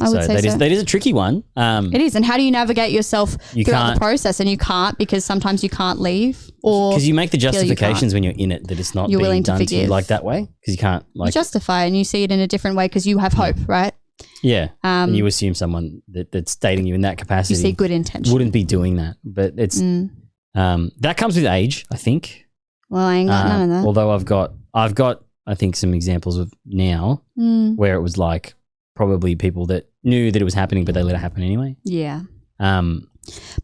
Speaker 6: I would say so.
Speaker 5: That is a tricky one.
Speaker 6: It is. And how do you navigate yourself throughout the process? And you can't because sometimes you can't leave or
Speaker 5: because you make the
Speaker 6: feel you
Speaker 5: justifications
Speaker 6: can't.
Speaker 5: when you're in it that it's not
Speaker 6: You're
Speaker 5: being
Speaker 6: willing to
Speaker 5: done to you
Speaker 6: forgive.
Speaker 5: like that way because you can't
Speaker 6: You justify and you see it in a different way because you have hope, right?
Speaker 5: Yeah, and you assume someone that's dating you in that capacity.
Speaker 6: You see good intention.
Speaker 5: Wouldn't be doing that, but it's that comes with age, I think.
Speaker 6: Well, I ain't got none of that.
Speaker 5: Although I've got I think some examples of now where it was like probably people that knew that it was happening, but they let it happen anyway.
Speaker 6: Yeah.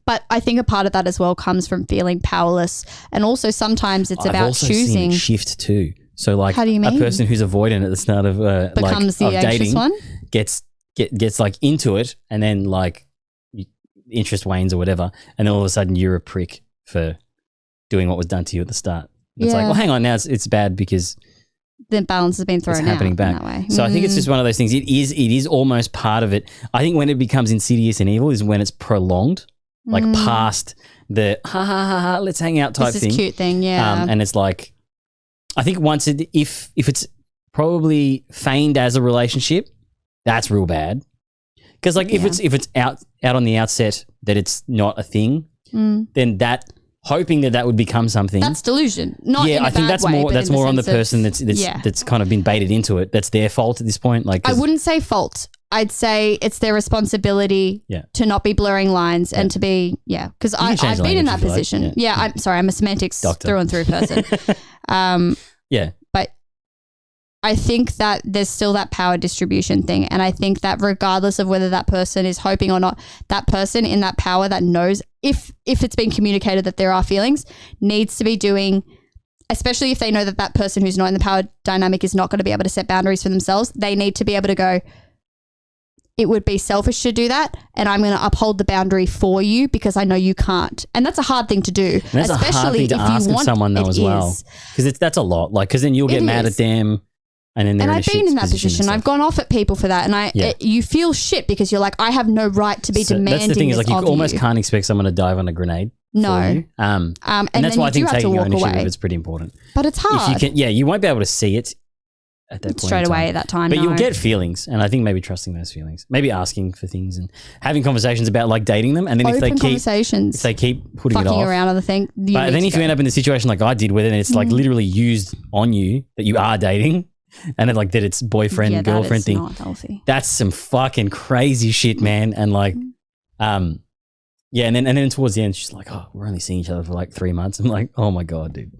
Speaker 6: But I think a part of that as well comes from feeling powerless, and also sometimes it's
Speaker 5: I've
Speaker 6: about
Speaker 5: also
Speaker 6: choosing.
Speaker 5: seen it shift too. So like
Speaker 6: How do you mean?
Speaker 5: a person who's avoidant at the start of
Speaker 6: Becomes
Speaker 5: like,
Speaker 6: the
Speaker 5: of
Speaker 6: anxious
Speaker 5: dating
Speaker 6: one?
Speaker 5: gets like into it, and then like interest wanes or whatever, and then all of a sudden you're a prick for doing what was done to you at the start. It's like,
Speaker 6: Yeah.
Speaker 5: well, hang on, now it's bad because
Speaker 6: The balance has been thrown
Speaker 5: it's
Speaker 6: out
Speaker 5: happening back
Speaker 6: in that way.
Speaker 5: So I think it's just one of those things. It is almost part of it. I think when it becomes insidious and evil is when it's prolonged, like past the ha ha ha ha let's hang out type
Speaker 6: This
Speaker 5: thing.
Speaker 6: is cute thing, yeah.
Speaker 5: And it's like, I think once if it's probably feigned as a relationship, that's real bad. Because like if it's out on the outset that it's not a thing, then that hoping that would become something.
Speaker 6: That's delusion. Not in a
Speaker 5: I think
Speaker 6: bad
Speaker 5: that's
Speaker 6: way,
Speaker 5: more
Speaker 6: but
Speaker 5: that's
Speaker 6: in the
Speaker 5: more on the
Speaker 6: sense of-
Speaker 5: person
Speaker 6: Yeah.
Speaker 5: that's kind of been baited into it. That's their fault at this point. Like
Speaker 6: I
Speaker 5: 'cause-
Speaker 6: wouldn't say fault. I'd say it's their responsibility
Speaker 5: Yeah.
Speaker 6: to not be blurring lines and to be, because
Speaker 5: can change
Speaker 6: I've
Speaker 5: the
Speaker 6: been in
Speaker 5: language
Speaker 6: that
Speaker 5: if you like.
Speaker 6: position. Yeah, I'm sorry, I'm a semantics
Speaker 5: Doctor.
Speaker 6: through and through person.
Speaker 5: Yeah.
Speaker 6: But I think that there's still that power distribution thing. And I think that regardless of whether that person is hoping or not, that person in that power that knows if it's been communicated that there are feelings needs to be doing especially if they know that person who's not in the power dynamic is not going to be able to set boundaries for themselves, they need to be able to go, it would be selfish to do that, and I'm going to uphold the boundary for you because I know you can't. And that's a hard thing to do.
Speaker 5: And that's
Speaker 6: especially
Speaker 5: a hard thing to ask of someone though as well. Because that's a lot. Like, because then you'll get mad at them. And
Speaker 6: I've been in that position. I've gone off at people for that, and you feel shit because you're like, I have no right to be demanding.
Speaker 5: That's the thing, is
Speaker 6: this
Speaker 5: like you
Speaker 6: of
Speaker 5: almost can't expect someone to dive on a grenade.
Speaker 6: No.
Speaker 5: For you. And that's why I think taking ownership of it's pretty important.
Speaker 6: But it's hard.
Speaker 5: If you can, you won't be able to see it at that point
Speaker 6: straight away at that time.
Speaker 5: But you'll get feelings, and I think maybe trusting those feelings, maybe asking for things and having conversations about like dating them, and then if they keep putting it off,
Speaker 6: around on the thing.
Speaker 5: But then if you end up in the situation like I did, where then it's like literally used on you that you are dating. And then like that it's boyfriend, girlfriend thing.
Speaker 6: Not healthy.
Speaker 5: That's some fucking crazy shit, man. And like, and then towards the end, she's like, "Oh, we're only seeing each other for like 3 months." I'm like, "Oh my God, dude."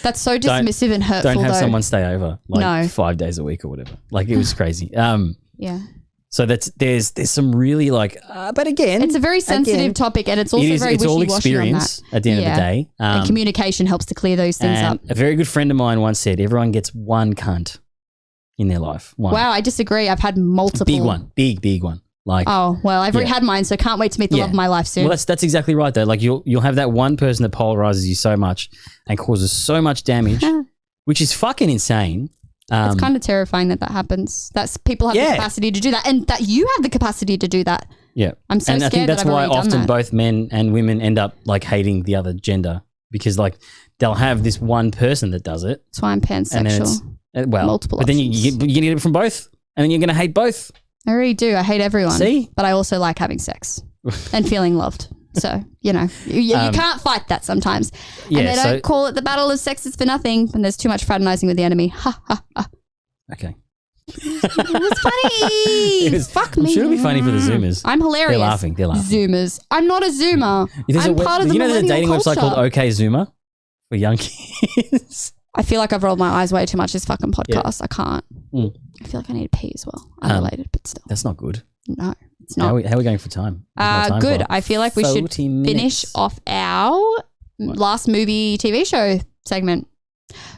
Speaker 6: That's so dismissive and hurtful.
Speaker 5: Don't have
Speaker 6: though.
Speaker 5: someone stay over like 5 days a week or whatever. Like it was crazy.
Speaker 6: Yeah.
Speaker 5: So there's some really like, but again,
Speaker 6: it's a very sensitive topic, and it's also very
Speaker 5: it's all
Speaker 6: wishy-washy
Speaker 5: experience
Speaker 6: on that.
Speaker 5: at the end of the day.
Speaker 6: And communication helps to clear those things up.
Speaker 5: A very good friend of mine once said, "Everyone gets one cunt in their life." One.
Speaker 6: Wow, I disagree. I've had multiple.
Speaker 5: Big one, big one. Like,
Speaker 6: oh well, I've already had mine, so can't wait to meet the love of my life soon.
Speaker 5: Well, that's exactly right though. Like you'll have that one person that polarizes you so much and causes so much damage, which is fucking insane.
Speaker 6: It's kind of terrifying that happens. That's people have the capacity to do that, and that you have the capacity to do that.
Speaker 5: Yeah,
Speaker 6: I'm so
Speaker 5: and
Speaker 6: scared
Speaker 5: I think that's
Speaker 6: that I've
Speaker 5: why
Speaker 6: already done
Speaker 5: often
Speaker 6: that.
Speaker 5: both men and women end up like hating the other gender, because like they'll have this one person that does it.
Speaker 6: That's why I'm pansexual.
Speaker 5: And then it's, multiple. But then you're gonna get it from both, and then you're gonna hate both.
Speaker 6: I really do. I hate everyone.
Speaker 5: See,
Speaker 6: but I also like having sex and feeling loved. So, you can't fight that sometimes.
Speaker 5: Yeah,
Speaker 6: and they don't call it the battle of sexes for nothing when there's too much fraternizing with the enemy. Ha, ha, ha.
Speaker 5: Okay.
Speaker 6: It was funny. Fuck me.
Speaker 5: I'm sure it'll be funny for the Zoomers.
Speaker 6: I'm hilarious.
Speaker 5: They're laughing.
Speaker 6: Zoomers. I'm not a Zoomer. I'm part of the
Speaker 5: there's a dating
Speaker 6: millennial
Speaker 5: website
Speaker 6: culture.
Speaker 5: called OK Zoomer for young kids.
Speaker 6: I feel like I've rolled my eyes way too much this fucking podcast. I can't. I feel like I need to pee as well. Unrelated, but still.
Speaker 5: That's not good.
Speaker 6: No, it's not.
Speaker 5: How are we going for time?
Speaker 6: Good. I feel like we should finish off our last movie TV show segment.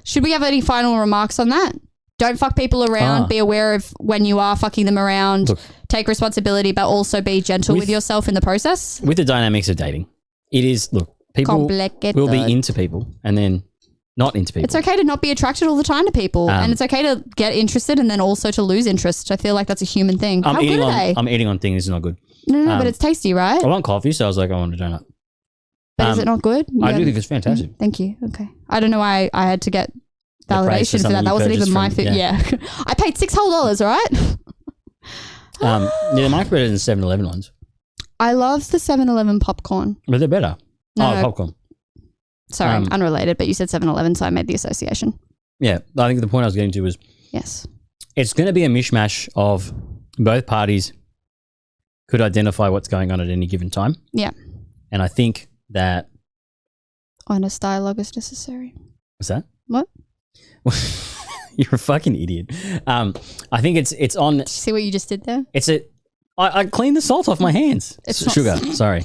Speaker 6: Should we have any final remarks on that? Don't fuck people around. Be aware of when you are fucking them around.
Speaker 5: Look,
Speaker 6: take responsibility, but also be gentle with yourself in the process.
Speaker 5: With the dynamics of dating, it is, people will be into people and then not into people.
Speaker 6: It's okay to not be attracted all the time to people, and it's okay to get interested and then also to lose interest. I feel like that's a human thing. How good are they?
Speaker 5: I'm eating on things. It's not good.
Speaker 6: No, but it's tasty, right?
Speaker 5: I want coffee, so I was like, I want a donut.
Speaker 6: But is it not good?
Speaker 5: I do think it's fantastic.
Speaker 6: Thank you. Okay. I don't know why I had to get validation for that. That wasn't even my food. Yeah. I paid $6 whole, all right?
Speaker 5: They're much better than 7-Eleven ones.
Speaker 6: I love the 7-Eleven popcorn.
Speaker 5: But they're better.
Speaker 6: No.
Speaker 5: Popcorn.
Speaker 6: Sorry, unrelated, but you said 7-Eleven, so I made the association.
Speaker 5: Yeah, I think the point I was getting to was
Speaker 6: yes,
Speaker 5: it's going to be a mishmash of both parties could identify what's going on at any given time.
Speaker 6: Yeah.
Speaker 5: And I think that
Speaker 6: honest dialogue is necessary.
Speaker 5: What's that?
Speaker 6: What?
Speaker 5: You're a fucking idiot. I think it's on.
Speaker 6: Did you see what you just did there?
Speaker 5: I cleaned the salt off my hands. It's sugar. Sorry.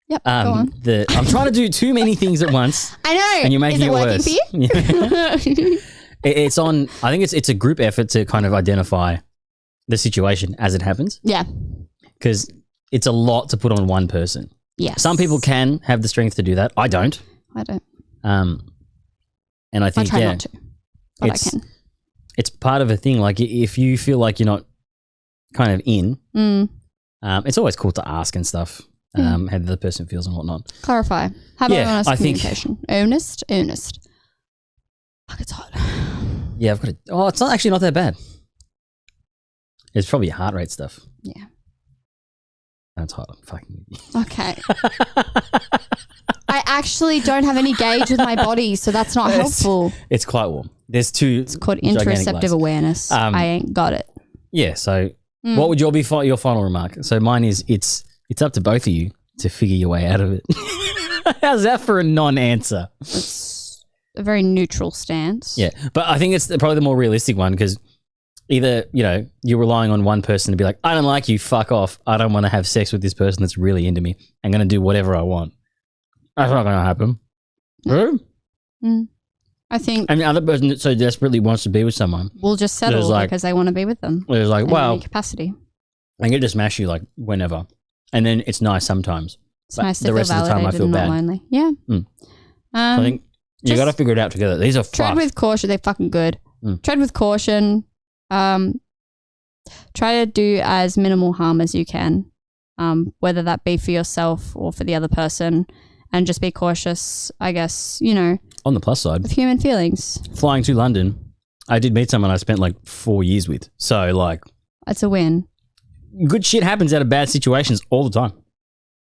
Speaker 6: Yep. Go on.
Speaker 5: I'm trying to do too many things at once.
Speaker 6: I know.
Speaker 5: And you're making it worse.
Speaker 6: Is it working for you?
Speaker 5: It's on. I think it's a group effort to kind of identify the situation as it happens.
Speaker 6: Yeah.
Speaker 5: Because it's a lot to put on one person.
Speaker 6: Yes.
Speaker 5: Some people can have the strength to do that. I don't. And I think
Speaker 6: I try not to, but I can.
Speaker 5: It's part of a thing. Like if you feel like you're not kind of in, it's always cool to ask and stuff. How the other person feels and whatnot.
Speaker 6: Clarify. Have honest
Speaker 5: I think
Speaker 6: communication. Earnest. Fuck, it's hot.
Speaker 5: Yeah, I've got it. Oh, it's actually not that bad. It's probably heart rate stuff.
Speaker 6: Yeah.
Speaker 5: That's hot. I'm fucking.
Speaker 6: Okay. I actually don't have any gauge with my body, so that's not helpful.
Speaker 5: It's quite warm. There's two.
Speaker 6: It's called interoceptive awareness. I ain't got it.
Speaker 5: Yeah. So, what would your final remark? So mine is it's up to both of you to figure your way out of it. How's that for a non-answer?
Speaker 6: It's a very neutral stance.
Speaker 5: Yeah, but I think it's probably the more realistic one because either, you're relying on one person to be like, I don't like you, fuck off. I don't want to have sex with this person that's really into me. I'm going to do whatever I want. That's not going to happen.
Speaker 6: I think
Speaker 5: And the other person that so desperately wants to be with someone,
Speaker 6: we'll just settle
Speaker 5: There's like-
Speaker 6: because they want to be with them.
Speaker 5: there's like,
Speaker 6: in
Speaker 5: well,
Speaker 6: any capacity.
Speaker 5: I get to smash you like whenever, and then it's nice sometimes.
Speaker 6: It's
Speaker 5: but
Speaker 6: nice to
Speaker 5: the
Speaker 6: feel
Speaker 5: rest of the time I
Speaker 6: validated
Speaker 5: feel
Speaker 6: and not
Speaker 5: bad.
Speaker 6: lonely. Yeah.
Speaker 5: I think you
Speaker 6: just
Speaker 5: got to figure it out together. These are
Speaker 6: tread
Speaker 5: fucked.
Speaker 6: with caution. They're fucking good. Tread with caution. Try to do as minimal harm as you can, whether that be for yourself or for the other person, and just be cautious, I guess,
Speaker 5: On the plus side,
Speaker 6: with human feelings.
Speaker 5: flying to London, I did meet someone I spent like 4 years with. So like,
Speaker 6: It's a win.
Speaker 5: good shit happens out of bad situations all the time.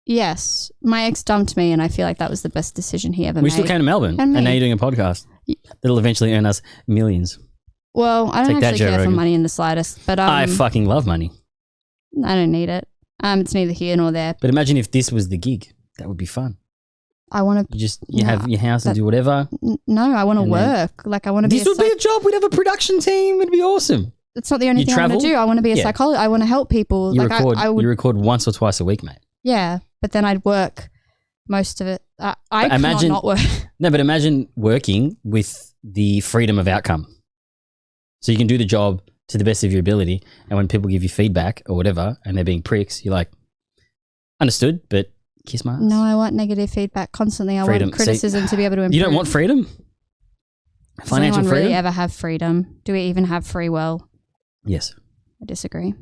Speaker 6: Yes. My ex dumped me, and I feel like that was the best decision he ever
Speaker 5: We
Speaker 6: made.
Speaker 5: still came to Melbourne,
Speaker 6: And me.
Speaker 5: and now you're doing a podcast that'll eventually earn us millions.
Speaker 6: Well, I don't
Speaker 5: Take that,
Speaker 6: actually
Speaker 5: Joe
Speaker 6: care for
Speaker 5: Rogan.
Speaker 6: money in the slightest, but
Speaker 5: I fucking love money.
Speaker 6: I don't need it. It's neither here nor there.
Speaker 5: But imagine if this was the gig. That would be fun.
Speaker 6: I want to.
Speaker 5: You have your house and do whatever.
Speaker 6: No, I want to
Speaker 5: And then-
Speaker 6: work. Like I want to be.
Speaker 5: This would be a job. We'd have a production team. It'd be awesome.
Speaker 6: It's not the only
Speaker 5: You
Speaker 6: thing I want
Speaker 5: travel?
Speaker 6: to do. I want to be a
Speaker 5: Yeah.
Speaker 6: psychologist. I want to help people.
Speaker 5: You
Speaker 6: like
Speaker 5: record.
Speaker 6: I would.
Speaker 5: You record once or twice a week, mate.
Speaker 6: Yeah, but then I'd work most of it. I
Speaker 5: But
Speaker 6: cannot not work.
Speaker 5: No, but imagine working with the freedom of outcome. So you can do the job to the best of your ability, and when people give you feedback or whatever, and they're being pricks, you're like, understood, but kiss my ass.
Speaker 6: No, I want negative feedback constantly. I
Speaker 5: Freedom.
Speaker 6: want criticism to be able to improve.
Speaker 5: You don't want freedom?
Speaker 6: Does
Speaker 5: Financial
Speaker 6: anyone
Speaker 5: freedom?
Speaker 6: really ever have freedom? Do we even have free will?
Speaker 5: Yes.
Speaker 6: I disagree.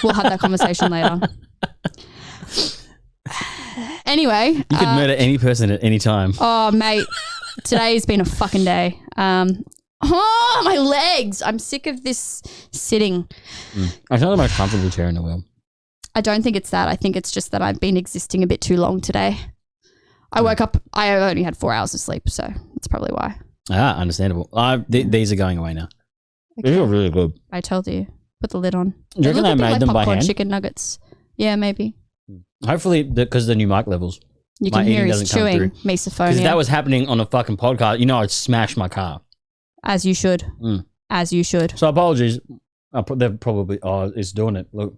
Speaker 6: We'll have that conversation later. Anyway.
Speaker 5: You could murder any person at any time.
Speaker 6: Oh, mate. Today's been a fucking day. Oh, my legs. I'm sick of this sitting.
Speaker 5: It's not the most comfortable chair in the world.
Speaker 6: I don't think it's that. I think it's just that I've been existing a bit too long today. I woke up, I only had 4 hours of sleep, so that's probably why.
Speaker 5: Ah, understandable. These are going away now. These are really good.
Speaker 6: I told you. Put the lid on.
Speaker 5: Do you reckon
Speaker 6: look a
Speaker 5: they
Speaker 6: bit
Speaker 5: made
Speaker 6: like
Speaker 5: them by
Speaker 6: popcorn
Speaker 5: hand?
Speaker 6: chicken nuggets. Yeah, maybe.
Speaker 5: Hopefully, because of the new mic levels.
Speaker 6: You
Speaker 5: my
Speaker 6: can hear
Speaker 5: eating
Speaker 6: he's
Speaker 5: doesn't come
Speaker 6: chewing
Speaker 5: through.
Speaker 6: misophonia.
Speaker 5: Because if that was happening on a fucking podcast, I'd smash my car.
Speaker 6: As you should. As you should.
Speaker 5: So apologies. They're probably, it's doing it. Look.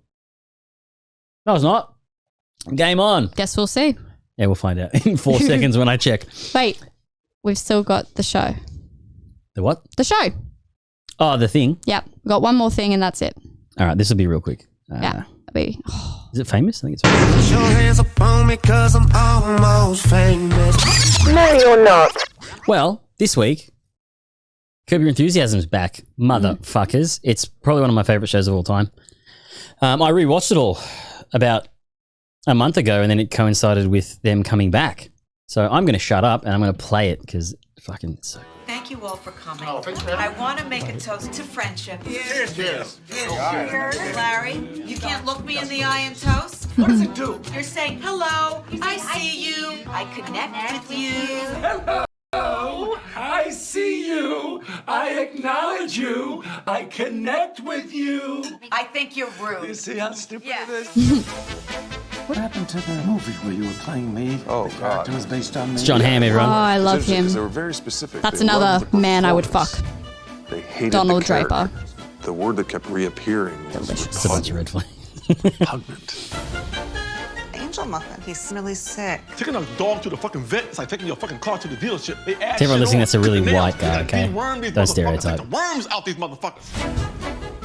Speaker 5: No, it's not. Game on.
Speaker 6: Guess we'll see.
Speaker 5: Yeah, we'll find out in 4 seconds when I check.
Speaker 6: Wait, we've still got the show.
Speaker 5: The what?
Speaker 6: The show.
Speaker 5: Oh, the thing.
Speaker 6: Yep. We've got one more thing and that's it.
Speaker 5: All right, this will be real quick.
Speaker 6: Yeah. Be.
Speaker 5: Is it famous? I think it's famous.
Speaker 19: Put your hands up on me cause I'm almost famous. No, you're not.
Speaker 5: Well, this week, Curb Your Enthusiasm's back. Motherfuckers. It's probably one of my favorite shows of all time. I rewatched it all about a month ago, and then it coincided with them coming back. So I'm going to shut up and I'm going to play it because fucking it's so.
Speaker 20: Thank you all for coming. I want to make a toast to friendship.
Speaker 19: Cheers.
Speaker 20: Larry, you can't look me in the eye and toast? What does it do? You're saying, hello, I see you, I connect with you.
Speaker 21: Hello, I see you, I acknowledge you, I connect with you.
Speaker 20: I think you're rude.
Speaker 21: You see how stupid
Speaker 20: it
Speaker 21: is? What happened to the movie where you were playing me? Oh, the character was based on me.
Speaker 5: It's John Hamm, everyone.
Speaker 6: Oh, I love him.
Speaker 22: They were very specific.
Speaker 6: That's
Speaker 22: They
Speaker 6: another
Speaker 22: loved the
Speaker 6: man I would fuck.
Speaker 22: They hated
Speaker 6: Donald
Speaker 22: the character.
Speaker 6: Draper.
Speaker 22: The word that kept reappearing was
Speaker 5: It's a bunch of red flags.
Speaker 22: repugnant.
Speaker 20: Angel Muffin, he's really sick.
Speaker 23: Taking a dog to the fucking vet, it's like taking your fucking car to the dealership. They add
Speaker 5: To everyone
Speaker 23: shit
Speaker 5: listening,
Speaker 23: on,
Speaker 5: that's a really
Speaker 23: took the nails,
Speaker 5: white guy,
Speaker 23: they
Speaker 5: okay?
Speaker 23: dewormed these
Speaker 5: Don't
Speaker 23: motherfuckers,
Speaker 5: stereotype.
Speaker 23: Take the worms out these motherfuckers.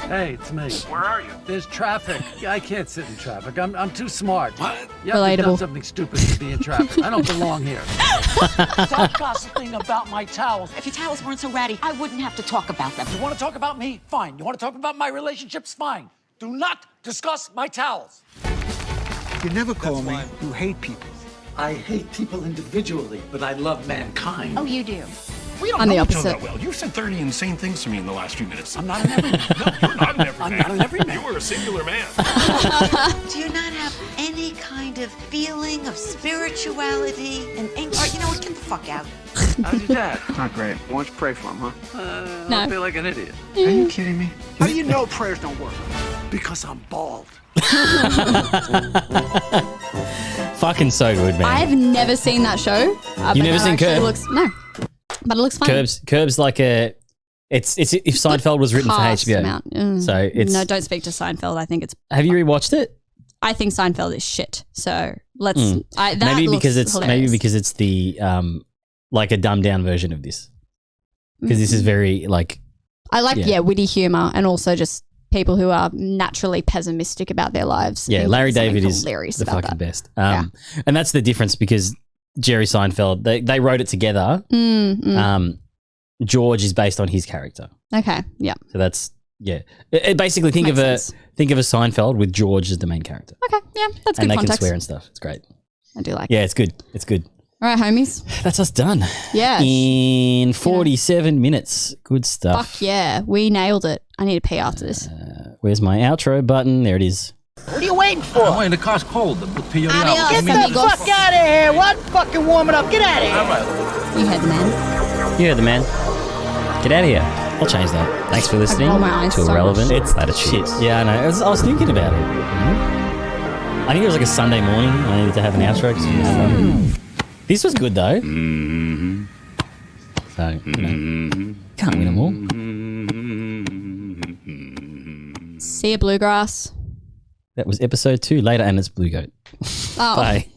Speaker 16: Hey, it's me.
Speaker 23: Where are you?
Speaker 16: There's traffic. I can't sit in traffic. I'm too smart. What? You
Speaker 6: Relatable.
Speaker 16: have to do something stupid to be in traffic. I don't belong here. Stop gossiping about my towels.
Speaker 20: If your towels weren't so ratty, I wouldn't have to talk about them.
Speaker 16: You want to talk about me? Fine. You want to talk about my relationships? Fine. Do not discuss my towels.
Speaker 24: You never call me. You hate people.
Speaker 16: I hate people individually, but I love mankind.
Speaker 20: Oh, you do?
Speaker 23: We don't
Speaker 6: I'm
Speaker 23: know
Speaker 6: the
Speaker 23: each other
Speaker 6: opposite.
Speaker 23: that well. You said 30 insane things to me in the last few minutes.
Speaker 16: I'm not an everyman.
Speaker 23: No, you're not an everyman.
Speaker 16: I'm not an everyman.
Speaker 23: You were a singular man.
Speaker 20: Do you not have any kind of feeling of spirituality and or you know what? Get the fuck out.
Speaker 13: How's your dad? Not great. Why don't you pray for him, huh?
Speaker 6: No.
Speaker 13: I feel like an idiot.
Speaker 24: Are you kidding me?
Speaker 13: How do you know prayers don't work?
Speaker 16: Because I'm bald.
Speaker 5: Fucking so good, man.
Speaker 6: I've never seen that show. But
Speaker 5: You never
Speaker 6: it
Speaker 5: seen
Speaker 6: actually
Speaker 5: Curb?
Speaker 6: No. But it looks fun.
Speaker 5: Curb's like a. It's if Seinfeld was written for
Speaker 6: Vast
Speaker 5: HBO.
Speaker 6: amount.
Speaker 5: So it's.
Speaker 6: No, don't speak to Seinfeld. I think it's.
Speaker 5: Have you rewatched it?
Speaker 6: I think Seinfeld is shit. So let's.
Speaker 5: Mm.
Speaker 6: That
Speaker 5: Maybe
Speaker 6: looks
Speaker 5: because it's
Speaker 6: hilarious.
Speaker 5: the like a dumbed down version of this. Because this is very like...
Speaker 6: I like, witty humor and also just people who are naturally pessimistic about their lives.
Speaker 5: Yeah, Larry David is
Speaker 6: hilarious
Speaker 5: the
Speaker 6: about
Speaker 5: fucking
Speaker 6: that.
Speaker 5: best. And that's the difference because Jerry Seinfeld, they wrote it together. George is based on his character.
Speaker 6: Okay, yeah.
Speaker 5: So that's, basically think of a Seinfeld with George as the main character.
Speaker 6: Okay, yeah, that's good
Speaker 5: and they
Speaker 6: context.
Speaker 5: can swear and stuff. It's great.
Speaker 6: I do like
Speaker 5: Yeah, it's good. It's good.
Speaker 6: All right, homies.
Speaker 5: That's us done.
Speaker 6: Yeah.
Speaker 5: In 47 minutes. Good stuff.
Speaker 6: Fuck yeah, we nailed it. I need to pee after this.
Speaker 5: Where's my outro button? There it is.
Speaker 16: What are you waiting for? I'm waiting. The car's cold. Get the
Speaker 6: amigos.
Speaker 16: fuck out of here. What? Fucking warm it up. Get out of here.
Speaker 6: You heard the man.
Speaker 5: You heard the man. Get out of here. I'll change that. Thanks for listening
Speaker 6: roll my eyes
Speaker 5: to
Speaker 6: so
Speaker 5: Irrelevant.
Speaker 6: much.
Speaker 5: It's Platitudes. Yeah, I know. I was thinking about it. I think it was like a Sunday morning. I needed to have an outro. This was good though. So, can't win them all.
Speaker 6: See ya, Bluegrass.
Speaker 5: That was episode 2. Later, and it's Blue Goat.
Speaker 6: Oh.
Speaker 5: Bye.